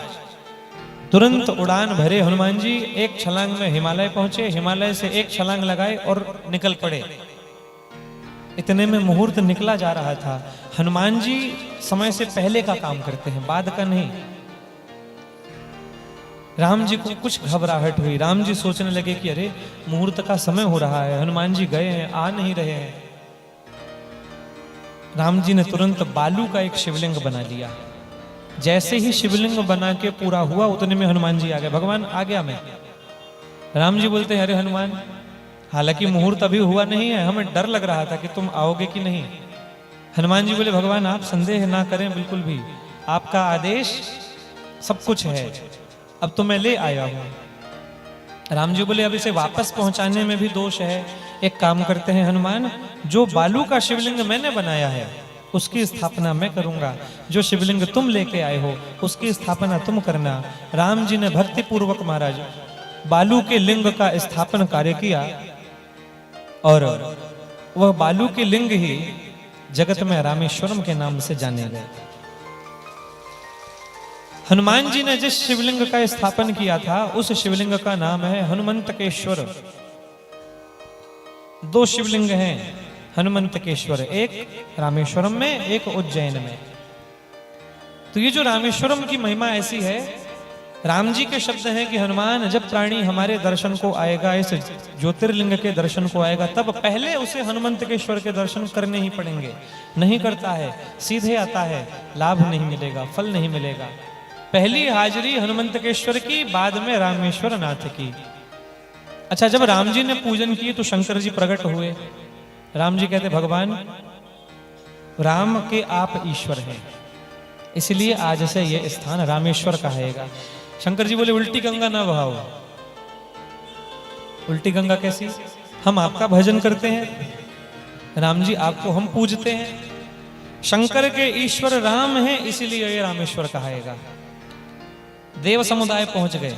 तुरंत उड़ान भरे हनुमान जी, एक छलांग में हिमालय पहुंचे, हिमालय से एक छलांग लगाए और निकल पड़े। इतने में मुहूर्त निकला जा रहा था। हनुमान जी समय से पहले का काम करते हैं, बाद का नहीं। राम जी को कुछ घबराहट हुई। राम जी सोचने लगे कि अरे मुहूर्त का समय हो रहा है, हनुमान जी गए हैं, आ नहीं रहे हैं। राम जी ने तुरंत बालू का एक शिवलिंग बना लिया। जैसे ही शिवलिंग बना के पूरा हुआ, उतने में हनुमान जी आ गए। भगवान आ गया मैं। राम जी बोलते हैं अरे हनुमान, हालांकि मुहूर्त अभी हुआ नहीं है, हमें डर लग रहा था कि तुम आओगे कि नहीं। हनुमान जी बोले भगवान आप संदेह ना करें बिल्कुल भी, आपका आदेश सब कुछ है, अब तो मैं ले आया हूं। राम जी बोले अब इसे वापस पहुंचाने में भी दोष है। एक काम करते हैं हनुमान, जो बालू का शिवलिंग मैंने बनाया है उसकी स्थापना मैं करूंगा, जो शिवलिंग तुम लेके आए हो उसकी स्थापना तुम करना। राम जी ने भक्ति पूर्वक महाराज बालू के लिंग का स्थापन कार्य किया और वह बालू के लिंग ही जगत में रामेश्वरम के नाम से जाने गए। हनुमान जी ने जिस शिवलिंग का स्थापन किया था उस शिवलिंग का नाम है हनुमंतकेश्वर। 2 शिवलिंग हैं हनुमंतकेश्वर, एक रामेश्वरम में, एक उज्जैन में। तो ये जो रामेश्वरम की महिमा ऐसी है, राम जी के शब्द हैं कि हनुमान जब प्राणी हमारे दर्शन को आएगा, इस ज्योतिर्लिंग के दर्शन को आएगा, तब पहले उसे हनुमंतकेश्वर के दर्शन करने ही पड़ेंगे। नहीं करता है, सीधे आता है, लाभ नहीं मिलेगा, फल नहीं मिलेगा। पहली हाजिरी हनुमंतकेश्वर की, बाद में रामेश्वर नाथ की। अच्छा, जब राम जी ने पूजन की तो शंकर जी प्रकट हुए। राम जी कहते भगवान, राम के आप ईश्वर हैं, इसलिए आज से यह स्थान रामेश्वर कहेगा। शंकर जी बोले उल्टी गंगा ना बहाओ। उल्टी गंगा कैसी? हम आपका भजन करते हैं, राम जी आपको हम पूजते हैं। शंकर के ईश्वर राम हैं, इसीलिए ये रामेश्वर कहेगा। देव समुदाय पहुंच गए।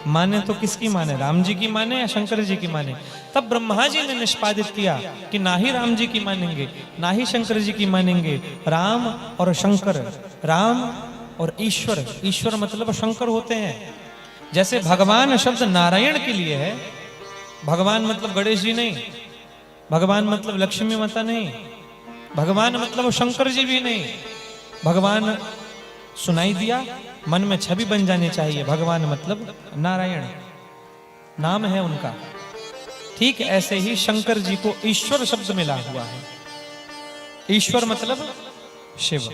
माने तो किसकी माने, राम जी की माने या शंकर जी की माने? तब ब्रह्मा जी ने निष्पादित किया कि ना ही राम जी की मानेंगे ना ही शंकर जी की मानेंगे। राम और शंकर, राम और ईश्वर, ईश्वर मतलब शंकर होते हैं। जैसे भगवान शब्द नारायण के लिए है, भगवान मतलब गणेश जी नहीं, भगवान मतलब लक्ष्मी माता नहीं, भगवान मतलब शंकर जी भी नहीं। भगवान सुनाई दिया, मन में छवि बन जानी चाहिए, भगवान मतलब नारायण, नाम है उनका। ठीक ऐसे ही शंकर जी को ईश्वर शब्द मिला हुआ है। ईश्वर मतलब शिव।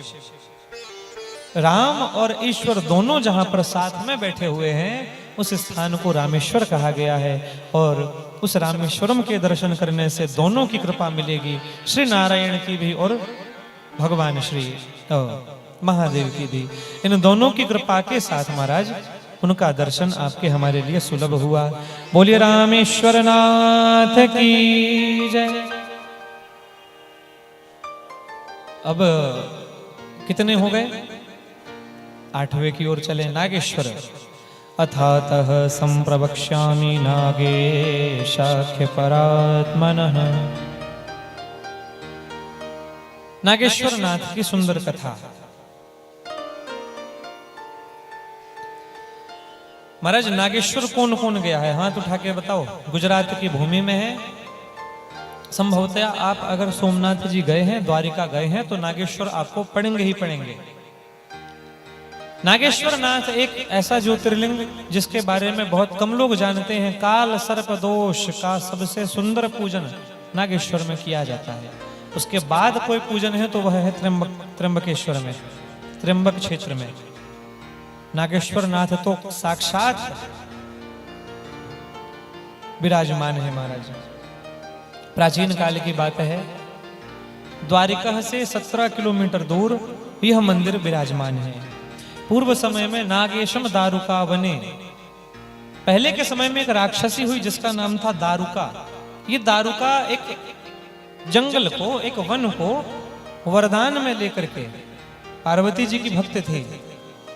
राम और ईश्वर दोनों जहां पर साथ में बैठे हुए हैं उस स्थान को रामेश्वर कहा गया है। और उस रामेश्वरम के दर्शन करने से दोनों की कृपा मिलेगी, श्री नारायण की भी और भगवान श्री महादेव की भी। इन दोनों की कृपा के साथ महाराज उनका दर्शन आपके हमारे लिए सुलभ हुआ। बोलिए रामेश्वर नाथ की जय। अब कितने हो गए? 8वें की ओर चले। नागेश्वर। अथातः संप्रवक्ष्यामि नागेशाख्य परात्मनः। नागेश्वर नाथ की सुंदर कथा। महाराज नागेश्वर कौन कौन गया है? हाथ उठा के बताओ। गुजरात की भूमि में है। संभवतः आप अगर सोमनाथ जी गए हैं, द्वारिका गए हैं, तो नागेश्वर आपको पढ़ेंगे ही पढ़ेंगे। नागेश्वर नाथ एक ऐसा ज्योतिर्लिंग जिसके बारे में बहुत कम लोग जानते हैं। काल सर्प दोष का सबसे सुंदर पूजन नागेश्वर में किया जाता है। उसके बाद कोई पूजन है तो वह है त्र्यंबकेश्वर में, त्र्यंबक क्षेत्र में। नागेश्वर नाथ तो साक्षात विराजमान है महाराज। प्राचीन काल की बात है, द्वारिका से 17 किलोमीटर दूर यह मंदिर विराजमान है। पूर्व समय में नागेशम दारुका वने, पहले के समय में एक राक्षसी हुई जिसका नाम था दारुका। ये दारुका एक जंगल को, एक वन को वरदान में लेकर के, पार्वती जी की भक्त थी।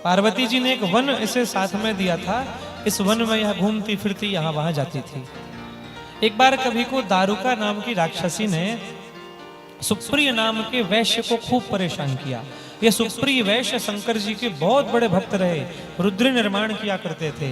पार्वती जी ने एक वन इसे साथ में दिया था। इस वन में यह घूमती फिरती यहाँ वहां जाती थी। एक बार कभी को दारुका नाम की राक्षसी ने सुप्रिय नाम के वैश्य को खूब परेशान किया। ये सुप्रिय वैश्य शंकर जी के बहुत बड़े भक्त रहे, रुद्र निर्माण किया करते थे।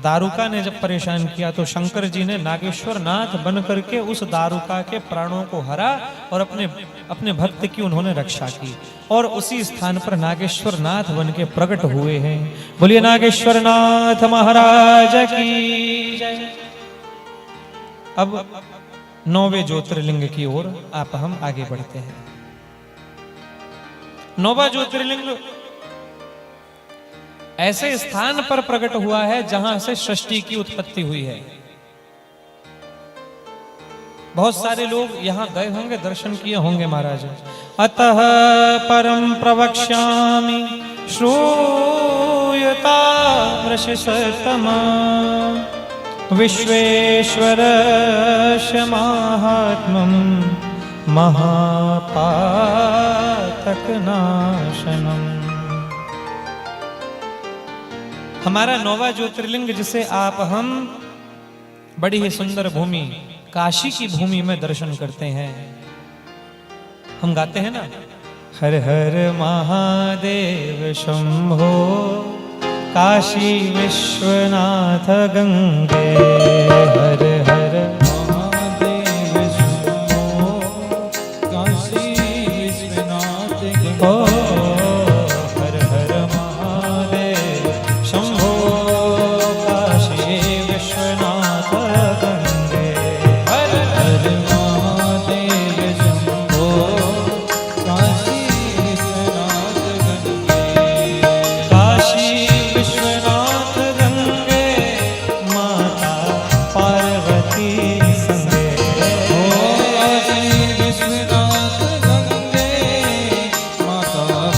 दारुका ने जब परेशान किया तो शंकर जी ने नागेश्वर नाथ बन करके उस दारुका के प्राणों को हरा और अपने भक्त की उन्होंने रक्षा की। और उसी स्थान पर नागेश्वर नाथ बन के प्रकट हुए हैं। बोलिए नागेश्वर नाथ महाराज की जय। अब 9वें ज्योतिर्लिंग की ओर आप हम आगे बढ़ते हैं। 9वां ज्योतिर्लिंग ऐसे स्थान पर प्रकट हुआ है जहां से सृष्टि की उत्पत्ति हुई है। बहुत सारे लोग यहां गए होंगे, दर्शन किए होंगे महाराज। अतः परम प्रवक्ष्यामि श्रूयता ऋषिसतमा विश्वेश्वरस्य माहात्म्यं महापातकनाशनम्। हमारा 9वां ज्योतिर्लिंग जिसे आप हम बड़ी ही सुंदर भूमि काशी की भूमि में दर्शन करते हैं। हम गाते हैं ना, हर हर महादेव शंभो काशी विश्वनाथ गंगे। हर हर महादेव शंभो काशी विश्वनाथ गंगे। हर हर महादेव शंभो काशी विश्वनाथ गंगे। हर हर महादेव शंभो काशी विश्वनाथ गंगे। काशी विश्वनाथ गंगे माता पार्वती संगे। काशी विश्वनाथ गंगे माता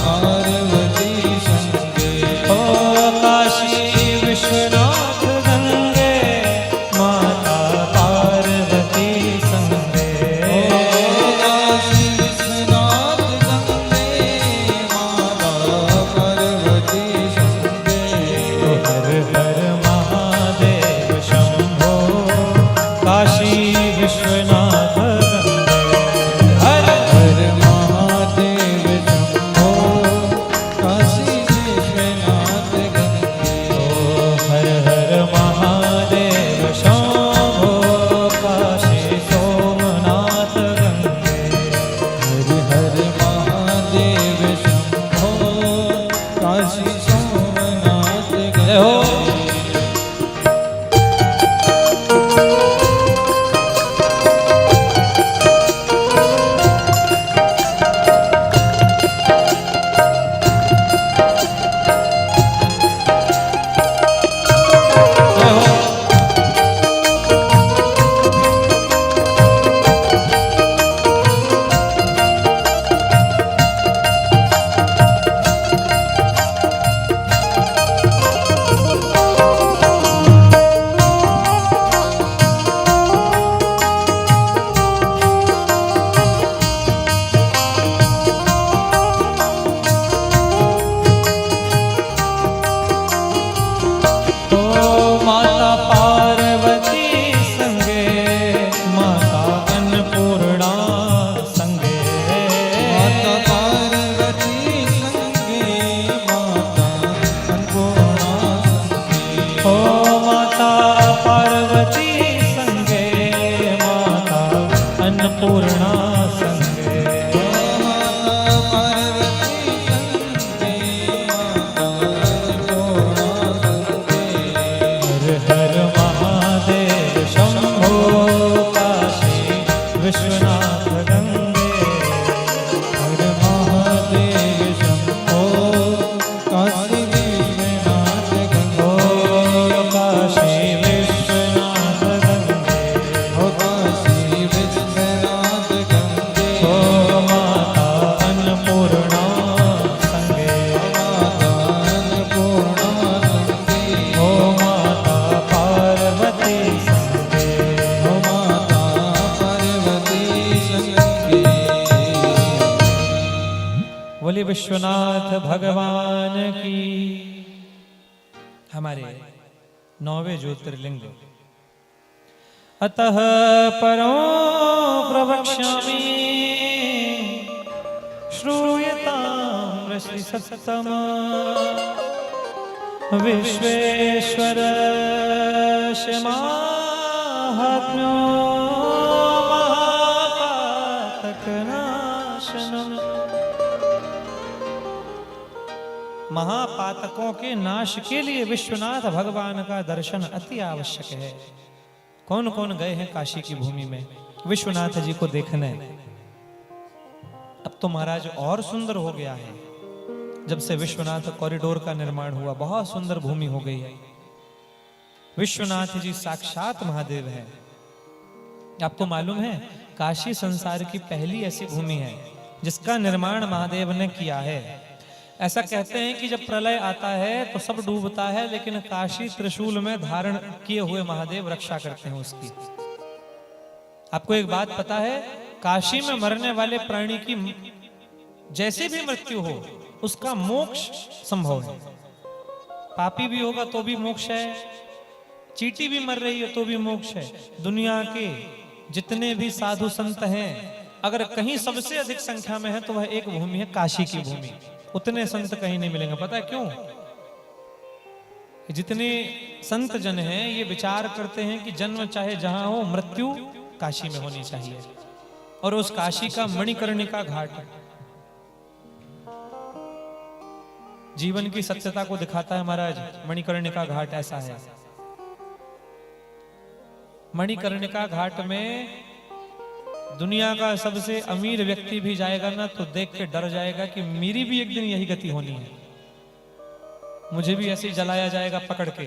बोले विश्वनाथ भगवान की। हमारे 9वें ज्योतिर्लिंग। अतः परो प्रवक्ष्यामि श्रूयतां ऋषि सत्तम विश्वेश्वरस्य माहात्म्यो महापातकनाशनम्। महापातकों के नाश के लिए विश्वनाथ भगवान का दर्शन अति आवश्यक है। कौन कौन गए हैं काशी की भूमि में विश्वनाथ जी को देखने? अब तो महाराज और सुंदर हो गया है। जब से विश्वनाथ कॉरिडोर का निर्माण हुआ बहुत सुंदर भूमि हो गई है। विश्वनाथ जी साक्षात महादेव है। आपको मालूम है काशी संसार की पहली ऐसी भूमि है जिसका निर्माण महादेव ने किया है। ऐसा कहते हैं कि जब प्रलय आता है तो सब डूबता है, लेकिन काशी त्रिशूल में धारण किए हुए महादेव रक्षा करते हैं उसकी। आपको एक बात पता है, काशी में मरने वाले प्राणी की जैसे भी मृत्यु हो उसका मोक्ष संभव है। पापी भी होगा तो भी मोक्ष है, चींटी भी मर रही है तो भी मोक्ष है। दुनिया के जितने भी साधु संत हैं, अगर कहीं सबसे अधिक संख्या में है तो वह एक भूमि है काशी की भूमि। उतने संत कहीं नहीं मिलेंगे। पता है क्यों? जितने संत जन हैं ये विचार करते हैं कि जन्म चाहे जहां हो, मृत्यु काशी में होनी चाहिए। और उस काशी का मणिकर्णिका घाट जीवन की सत्यता को दिखाता है महाराज। मणिकर्णिका घाट ऐसा है। मणिकर्णिका घाट में दुनिया का सबसे अमीर व्यक्ति भी जाएगा ना तो देख के डर जाएगा कि मेरी भी एक दिन यही गति होनी है, मुझे भी ऐसे जलाया जाएगा पकड़ के।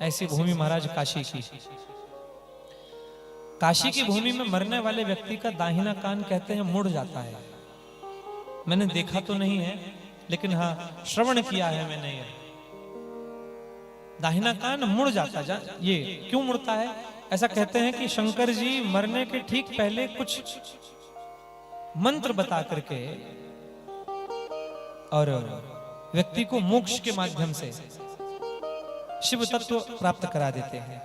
ऐसी भूमि महाराज काशी की। काशी की भूमि में मरने वाले व्यक्ति का दाहिना कान कहते हैं मुड़ जाता है। मैंने देखा तो नहीं है, लेकिन हाँ श्रवण किया है मैंने। ये दाहिना कान मुड़ जाता ये क्यों मुड़ता है? ऐसा कहते हैं कि शंकर जी मरने के ठीक पहले कुछ मंत्र बता करके और व्यक्ति को मोक्ष के माध्यम से शिव तत्व प्राप्त करा देते हैं।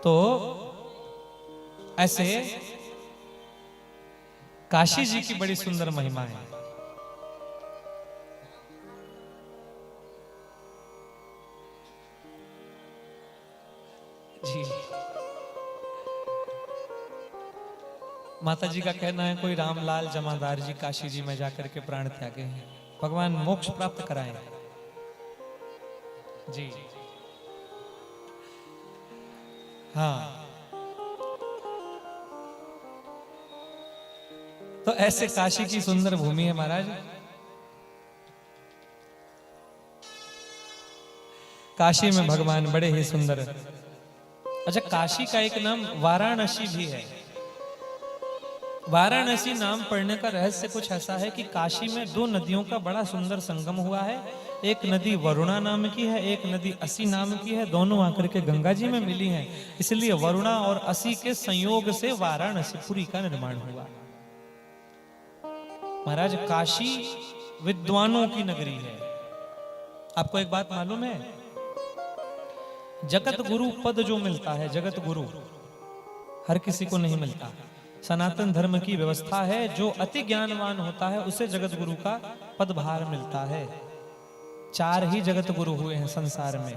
तो ऐसे काशी जी की बड़ी सुंदर महिमा है। जी माता जी का कहना है कोई रामलाल जमादार जी काशी जी में जाकर के प्राण त्यागे हैं, भगवान मोक्ष प्राप्त कराएं। जी हाँ, तो ऐसे काशी की सुंदर भूमि है महाराज। काशी में भगवान बड़े ही सुंदर। अच्छा, काशी का एक नाम वाराणसी भी है। वाराणसी नाम पड़ने का रहस्य कुछ ऐसा है कि काशी में दो नदियों का बड़ा सुंदर संगम हुआ है। एक नदी वरुणा नाम की है, एक नदी असी नाम की है। दोनों आकर के गंगा जी में मिली हैं, इसलिए वरुणा और असी के संयोग से वाराणसीपुरी का निर्माण हुआ। महाराज काशी विद्वानों की नगरी है। आपको एक बात मालूम है, जगत गुरु पद जो मिलता है, जगत गुरु हर किसी को नहीं मिलता। सनातन धर्म की व्यवस्था है, जो अति ज्ञानवान होता है उसे जगत गुरु का पदभार मिलता है। 4 ही जगत गुरु हुए हैं संसार में।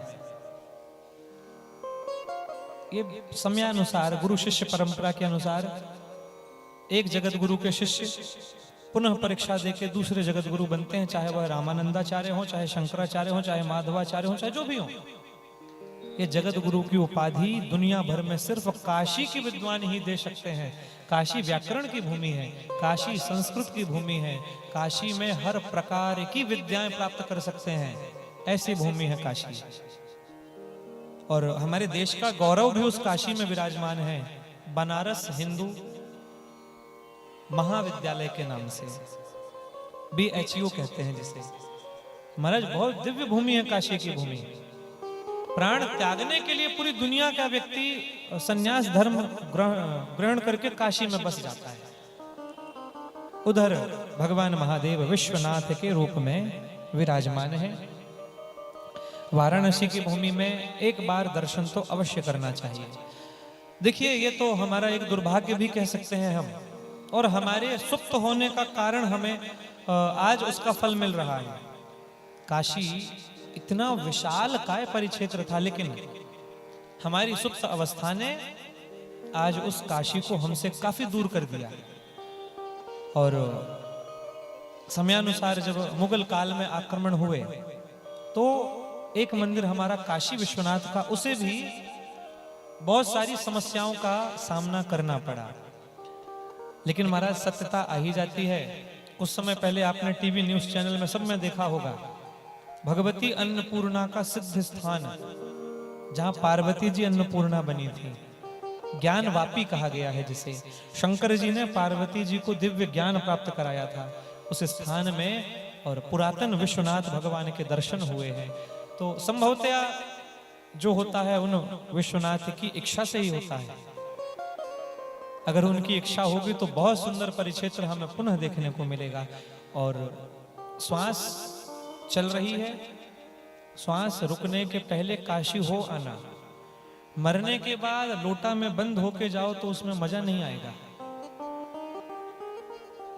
ये समयानुसार गुरु शिष्य परंपरा के अनुसार एक जगत गुरु के शिष्य पुनः परीक्षा देके दूसरे जगत गुरु बनते हैं, चाहे वह रामानंदाचार्य हो, चाहे शंकराचार्य हो, चाहे माधवाचार्य हो, चाहे जो भी हो। ये जगत गुरु की उपाधि दुनिया भर में सिर्फ काशी के विद्वान ही दे सकते हैं। काशी व्याकरण की भूमि है, काशी संस्कृत की भूमि है, काशी में हर प्रकार की विद्याएं प्राप्त कर सकते हैं, ऐसी भूमि है काशी। और हमारे देश का गौरव भी उस काशी में विराजमान है। बनारस हिंदू महाविद्यालय के नाम से, BHU कहते हैं जिसे। महाराज बहुत दिव्य भूमि है काशी की भूमि। प्राण त्यागने के लिए पूरी दुनिया का व्यक्ति संन्यास धर्म ग्रहण करके काशी में बस जाता है। उधर भगवान महादेव विश्वनाथ के रूप में विराजमान है। वाराणसी की भूमि में एक बार दर्शन तो अवश्य करना चाहिए। देखिए, ये तो हमारा एक दुर्भाग्य भी कह सकते हैं हम, और हमारे सुप्त होने का कारण हमें आज उसका फल मिल रहा है। काशी इतना विशाल काय परिक्षेत्र था, लेकिन हमारी सुप्त अवस्था ने आज उस काशी को हमसे काफी दूर कर दिया। और समयानुसार जब मुगल काल में आक्रमण हुए तो एक मंदिर हमारा काशी विश्वनाथ का, उसे भी बहुत सारी समस्याओं का सामना करना पड़ा। लेकिन महाराज सत्यता आ ही जाती है। कुछ समय पहले आपने टीवी न्यूज चैनल में सब में देखा होगा, भगवती अन्नपूर्णा का सिद्ध स्थान, जहां पार्वती जी अन्नपूर्णा बनी थी, ज्ञान वापी कहा गया है जिसे। शंकर जी ने पार्वती जी को दिव्य ज्ञान प्राप्त कराया था उस स्थान में, और पुरातन विश्वनाथ भगवान के दर्शन हुए हैं। तो संभवतया जो होता है उन विश्वनाथ की इच्छा से ही होता है। अगर उनकी इच्छा होगी तो बहुत सुंदर परिक्षेत्र हमें पुनः देखने को मिलेगा। और श्वास चल रही है, श्वास रुकने के पहले काशी हो आना। मरने के बाद लोटा में बंद होके जाओ तो उसमें मजा नहीं आएगा,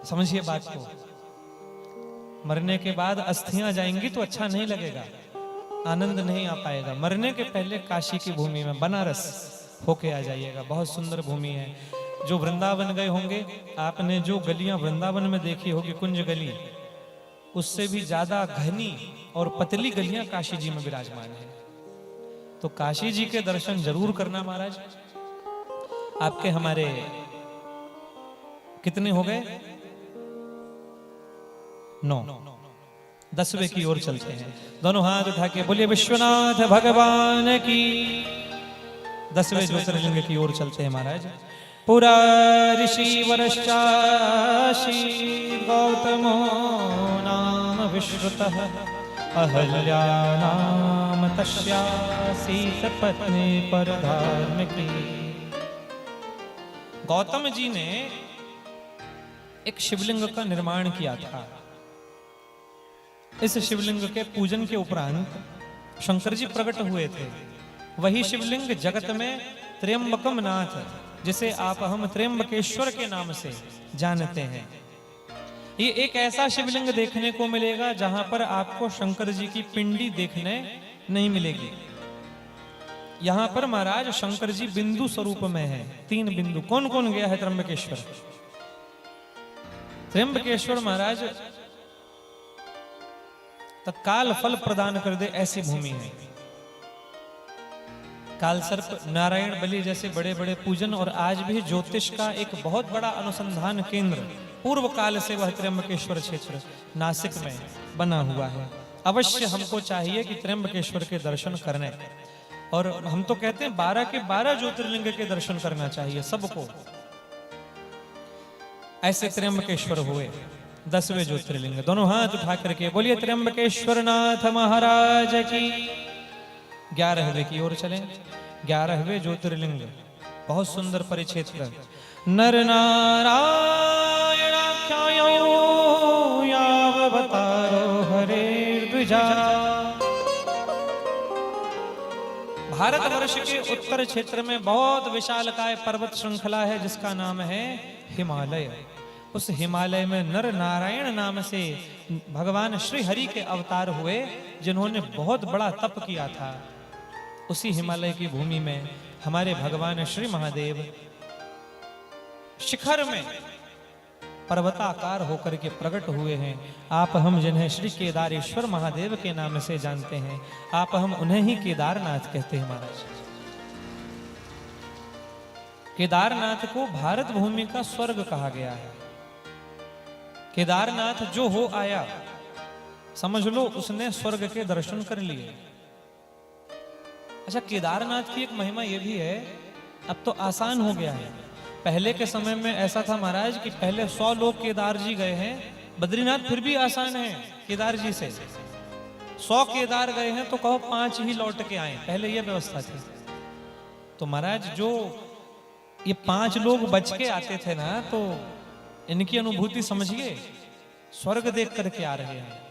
समझिए बात को। मरने के बाद अस्थियां जाएंगी तो अच्छा नहीं लगेगा, आनंद नहीं आ पाएगा। मरने के पहले काशी की भूमि में बनारस होके आ जाइएगा, बहुत सुंदर भूमि है। जो वृंदावन गए होंगे, आपने जो गलियां वृंदावन में देखी होगी, कुंज गली, उससे भी ज्यादा घनी और पतली गलियां काशी जी में विराजमान है। तो काशी जी के दर्शन जरूर करना महाराज। आपके हमारे कितने हो गए? 9। 10वें की ओर चलते हैं। दोनों हाथ उठा के बोलिए विश्वनाथ भगवान की। 10वें ज्योतिर्लिंग की ओर चलते हैं महाराज। पुरा ऋषि वरश्चाशी गौतमो नाम विश्रुतः अहल्या नाम तस्यासी पत्नी परधार्मिकी। गौतम जी ने एक शिवलिंग का निर्माण किया था। इस शिवलिंग के पूजन के उपरांत शंकर जी प्रकट हुए थे। वही शिवलिंग जगत में त्र्यंबकम नाथ, जिसे आप हम त्र्यंबकेश्वर के नाम से जानते हैं, ये एक ऐसा शिवलिंग देखने को मिलेगा जहां पर आपको शंकर जी की पिंडी देखने नहीं मिलेगी। यहां पर महाराज शंकर जी बिंदु स्वरूप में है, 3 बिंदु। कौन कौन गया है त्र्यंबकेश्वर? त्र्यंबकेश्वर महाराज तत्काल फल प्रदान कर दे ऐसी भूमि है। कालसर्प, नारायण बलि जैसे बड़े बड़े पूजन, और आज भी ज्योतिष का एक बहुत बड़ा अनुसंधान केंद्र पूर्व काल से वह त्र्यंबकेश्वर क्षेत्र नासिक में बना हुआ है। अवश्य हमको चाहिए कि त्र्यंबकेश्वर के दर्शन करने, और हम तो कहते हैं 12 के 12 ज्योतिर्लिंग के दर्शन करना चाहिए सबको। ऐसे त्र्यंबकेश्वर हुए 10वें ज्योतिर्लिंग। दोनों हाथ उठा करके बोलिए त्र्यंबकेश्वर नाथ महाराज की। 11वें की ओर चलें। 11वें ज्योतिर्लिंग बहुत सुंदर परिक्षेत्र। नर नारायणाख्यायो यावतारो हरे द्विजा। भारतवर्ष के उत्तर क्षेत्र में बहुत विशालकाय पर्वत श्रृंखला है जिसका नाम है हिमालय। उस हिमालय में नर नारायण नाम से भगवान श्री हरि के अवतार हुए, जिन्होंने बहुत बड़ा तप किया था। उसी हिमालय की भूमि में हमारे भगवान श्री महादेव शिखर में पर्वताकार होकर के प्रकट हुए हैं। आप हम जिन्हें श्री केदारेश्वर महादेव के नाम से जानते हैं, आप हम उन्हें ही केदारनाथ कहते हैं महाराज। केदारनाथ को भारत भूमि का स्वर्ग कहा गया है। केदारनाथ जो हो आया, समझ लो उसने स्वर्ग के दर्शन कर लिए। अच्छा, केदारनाथ की एक महिमा यह भी है, अब तो आसान हो गया है। पहले के समय में ऐसा था महाराज कि पहले 100 लोग केदार जी गए हैं, बद्रीनाथ फिर भी आसान है केदार जी से। 100 केदार गए हैं तो कहो 5 ही लौट के आए, पहले यह व्यवस्था थी। तो महाराज जो ये 5 लोग बच के आते थे ना, तो इनकी अनुभूति समझिए, स्वर्ग देख करके आ रहे हैं।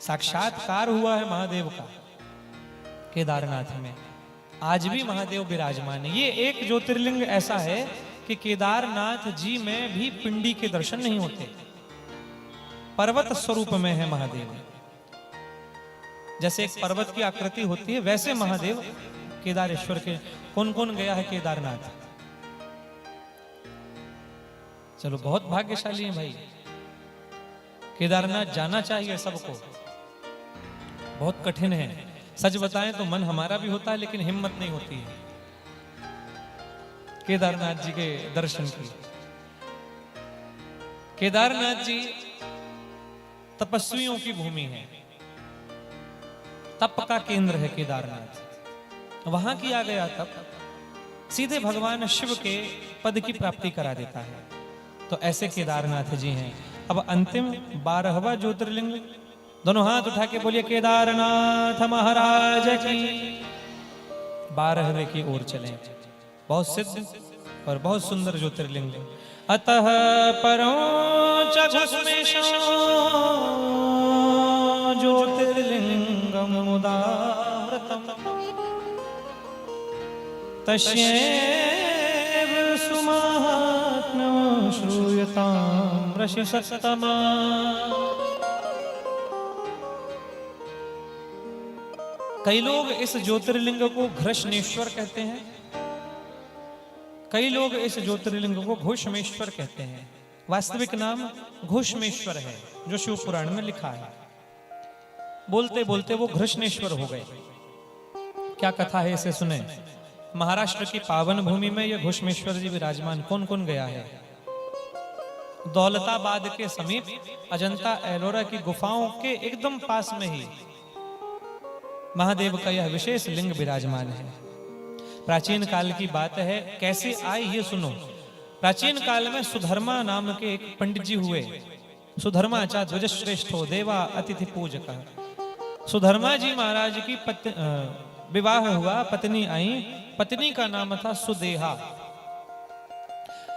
साक्षात्कार हुआ है महादेव का केदारनाथ में। आज भी महादेव विराजमान है। ये एक ज्योतिर्लिंग ऐसा है कि केदारनाथ जी में भी पिंडी के दर्शन नहीं होते, पर्वत स्वरूप में है महादेव। जैसे एक पर्वत की आकृति होती है, वैसे महादेव केदारेश्वर के। कौन कौन गया है केदारनाथ? चलो, बहुत भाग्यशाली है भाई। केदारनाथ जाना चाहिए सबको, बहुत कठिन है। सच बताएं तो मन हमारा भी होता है, लेकिन हिम्मत नहीं होती है केदारनाथ जी के दर्शन की। केदारनाथ जी तपस्वियों की भूमि है, तप का केंद्र है केदारनाथ। वहां किया गया तप सीधे भगवान शिव के पद की प्राप्ति करा देता है। तो ऐसे केदारनाथ जी हैं। अब अंतिम 12वां ज्योतिर्लिंग, दोनों हाथ उठा के बोलिए केदारनाथ महाराज की। 12वें की ओर चलें। बहुत सिद्ध और बहुत सुंदर ज्योतिर्लिंग। अतः परो च घुस्मेशो ज्योतिर्लिंगम उदारतम तस्यैव सुमाहात्म्यं श्रूयतां ऋषिसत्तमा। कई लोग इस ज्योतिर्लिंग को घृष्णेश्वर कहते हैं, कई लोग इस ज्योतिर्लिंग को घोषमेश्वर कहते हैं। वास्तविक नाम घोषमेश्वर है, जो शिव पुराण में लिखा है। बोलते बोलते वो घृष्णेश्वर हो गए। क्या कथा है, इसे सुने। महाराष्ट्र की पावन भूमि में यह घोषमेश्वर जी विराजमान। कौन कौन गया है? दौलताबाद के समीप अजंता एलोरा की गुफाओं के एकदम पास में ही महादेव का यह विशेष लिंग विराजमान है। प्राचीन काल की बात है। कैसे आई ये सुनो। प्राचीन काल में सुधर्मा नाम के एक पंडित जी हुए। सुधर्मा चा ध्वज श्रेष्ठो देवा अतिथि पूजक। सुधर्मा जी महाराज की विवाह हुआ, पत्नी आई। पत्नी का नाम था सुदेहा।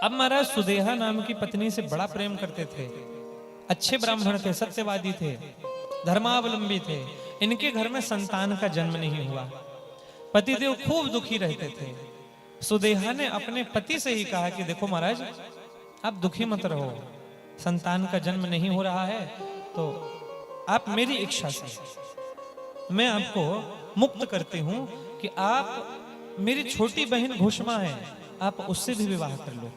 अब महाराज सुदेहा नाम की पत्नी से बड़ा प्रेम करते थे। अच्छे ब्राह्मण थे, सत्यवादी थे, धर्मावलंबी थे। इनके घर में संतान का जन्म नहीं हुआ। पतिदेव खूब दुखी रहते थे। सुदेहा ने अपने पति से ही कहा कि देखो महाराज, आप दुखी मत रहो, संतान का जन्म नहीं हो रहा है, तो आप मेरी इच्छा से मैं आपको मुक्त करती हूं कि आप मेरी छोटी बहन घोषमा है, आप उससे भी विवाह कर लो।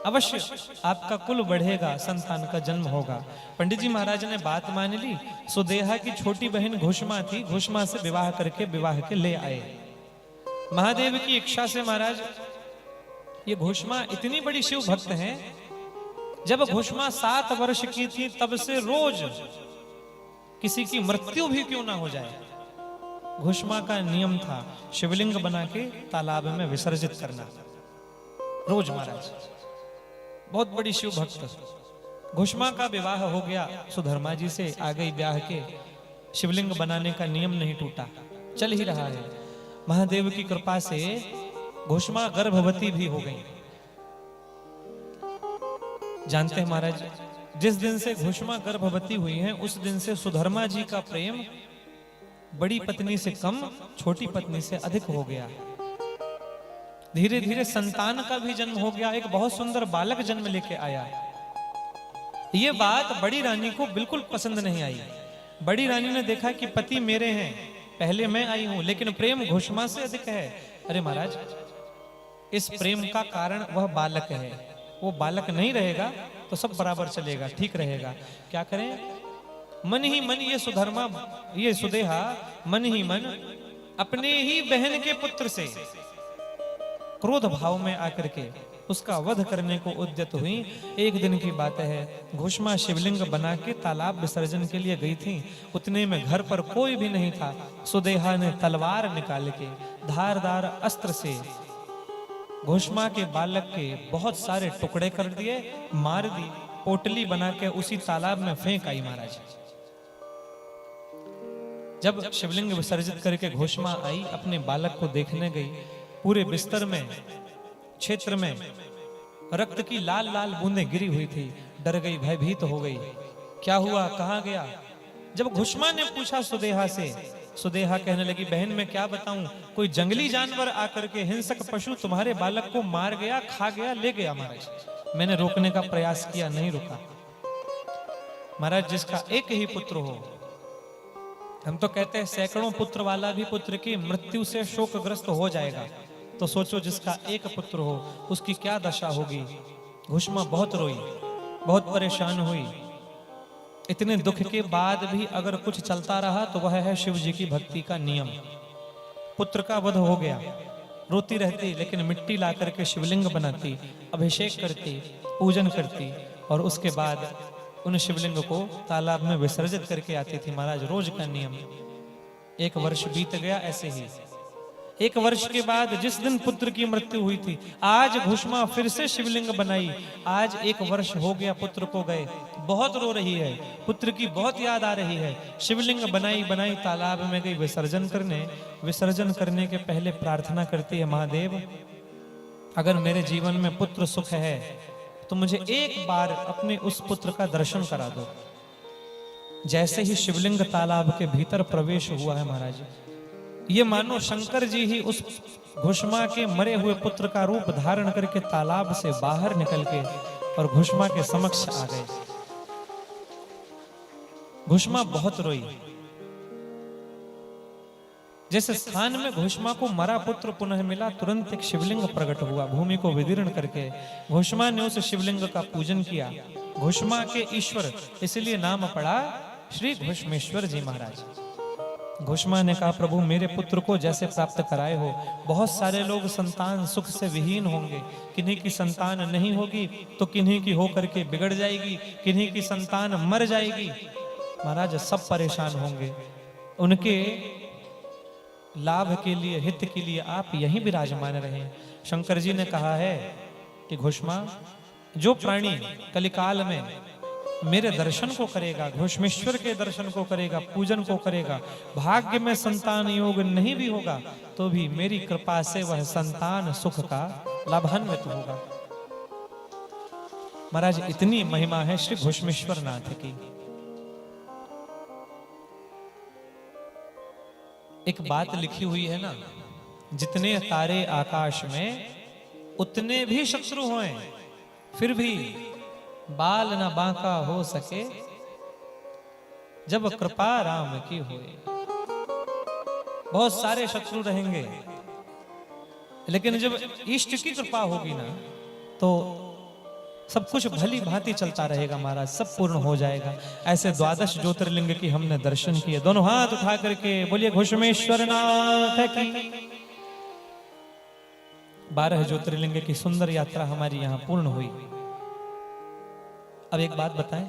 अवश्य आपका कुल बढ़ेगा, संतान का जन्म होगा। पंडित जी महाराज ने बात मान ली। सुदेहा की छोटी बहन घोषमा थी, घोषमा से विवाह करके विवाह के ले आए। महादेव की इच्छा से महाराज, ये घोषमा इतनी बड़ी शिव भक्त हैं, जब घोषमा 7 वर्ष की थी तब से रोज किसी की मृत्यु भी क्यों ना हो जाए, घोषमा का नियम था शिवलिंग बना के तालाब में विसर्जित करना रोज। महाराज बहुत बड़ी शिव भक्त। घोषमा का विवाह हो गया सुधर्मा जी से, आ गई ब्याह के। शिवलिंग बनाने का नियम नहीं टूटा, चल ही रहा है। महादेव की कृपा से घोषमा गर्भवती भी हो गई। जानते हैं महाराज, जिस दिन से घोषमा गर्भवती हुई है, उस दिन से सुधर्मा जी का प्रेम बड़ी पत्नी से कम, छोटी पत्नी से अधिक हो गया। धीरे धीरे संतान का भी जन्म हो गया। एक बहुत सुंदर बालक जन्म लेके आया। ये बात बड़ी रानी को बिल्कुल पसंद नहीं आई। बड़ी रानी ने देखा कि पति मेरे हैं, पहले मैं आई हूं, लेकिन प्रेम घोषमा से अधिक है। अरे महाराज, इस प्रेम का कारण वह बालक है। वो बालक नहीं रहेगा तो सब बराबर चलेगा, ठीक रहेगा। क्या करें? मन ही मन ये सुधर्मा, ये सुदेहा मन ही मन अपने ही बहन के पुत्र से क्रोध भाव में आकर के उसका वध करने को उद्यत हुई। एक दिन की बात है, घोषमा शिवलिंग बना के तालाब विसर्जन के लिए गई थी। उतने में घर पर कोई भी नहीं था। सुदेहा ने तलवार निकाल के धारदार अस्त्र से घोषमा के बालक के बहुत सारे टुकड़े कर दिए, मार दी, पोटली बना के उसी तालाब में फेंक आई। महाराज जब शिवलिंग विसर्जित करके घोषमा आई, अपने बालक को देखने गई, पूरे बिस्तर में, क्षेत्र में रक्त की लाल लाल बूंदें गिरी हुई थी। डर गई, भयभीत हो गई, क्या हुआ, कहां गया? जब घुष्मा ने पूछा सुदेहा से, सुदेहा कहने लगी, बहन मैं क्या बताऊं, कोई जंगली जानवर आकर के, हिंसक पशु तुम्हारे बालक को मार गया, खा गया, ले गया महाराज। मैंने रोकने का प्रयास किया, नहीं रुका। महाराज जिसका एक ही पुत्र हो, हम तो कहते हैं सैकड़ों पुत्र वाला भी पुत्र की मृत्यु से शोकग्रस्त हो जाएगा, तो सोचो जिसका एक पुत्र हो उसकी क्या दशा होगी। घुष्मा बहुत रोई, बहुत परेशान हुई। इतने दुख के बाद भी अगर कुछ चलता रहा तो वह है शिव जी की भक्ति का नियम। पुत्र का वध हो गया, रोती रहती, लेकिन मिट्टी ला करके शिवलिंग बनाती, अभिषेक करती, पूजन करती, और उसके बाद उन शिवलिंग को तालाब में विसर्जित करके आती थी। महाराज रोज का नियम। 1 वर्ष बीत गया ऐसे ही। 1 वर्ष के बाद जिस दिन पुत्र की मृत्यु हुई थी, आज घुष्मा फिर से शिवलिंग बनाई। आज 1 वर्ष हो गया पुत्र को गए, बहुत रो रही है, पुत्र की बहुत याद आ रही है। शिवलिंग बनाई बनाई तालाब में गई विसर्जन करने। विसर्जन करने के पहले प्रार्थना करती है, महादेव अगर मेरे जीवन में पुत्र सुख है तो मुझे एक बार अपने उस पुत्र का दर्शन करा दो। जैसे ही शिवलिंग तालाब के भीतर प्रवेश हुआ है महाराज, ये मानो शंकर जी ही उस घुष्मा के मरे हुए पुत्र का रूप धारण करके तालाब से बाहर निकल के और घुष्मा के समक्ष आ गए। घुष्मा बहुत रोई। जैसे स्थान में घुष्मा को मरा पुत्र पुनः मिला, तुरंत एक शिवलिंग प्रकट हुआ भूमि को विदीर्ण करके। घुष्मा ने उस शिवलिंग का पूजन किया। घुष्मा के ईश्वर इसलिए नाम पड़ा श्री घुष्मेश्वर जी महाराज। घुष्मा ने कहा, प्रभु मेरे पुत्र को जैसे प्राप्त कराए हो, बहुत सारे लोग संतान सुख से विहीन होंगे, किन्हीं की संतान नहीं होगी तो किन्हीं की होकर के बिगड़ जाएगी, किन्हीं की संतान मर जाएगी। महाराज सब परेशान होंगे, उनके लाभ के लिए, हित के लिए आप यहीं विराजमान रहे। शंकर जी ने कहा है कि घुष्मा, जो प्राणी कलिकाल में मेरे दर्शन को करेगा, घुष्मेश्वर के दर्शन को करेगा, पूजन को करेगा, भाग्य में संतान योग नहीं भी होगा तो भी मेरी कृपा से वह संतान सुख का लाभान्वित होगा। महाराज इतनी महिमा है श्री घुष्मेश्वर नाथ की। एक बात लिखी हुई है ना, जितने तारे आकाश में उतने भी शत्रु हों, फिर भी बाल न बांका हो सके जब कृपा राम की होए। बहुत सारे शत्रु रहेंगे, लेकिन जब इष्ट की कृपा होगी ना तो सब कुछ भली भांति चलता रहेगा महाराज, सब पूर्ण हो जाएगा। ऐसे 12 ज्योतिर्लिंग की हमने दर्शन किए। दोनों हाथ उठा करके बोलिए घुष्मेश्वर नाथ की। 12 ज्योतिर्लिंग की सुंदर यात्रा हमारी यहां पूर्ण हुई। अब एक बात बताएं,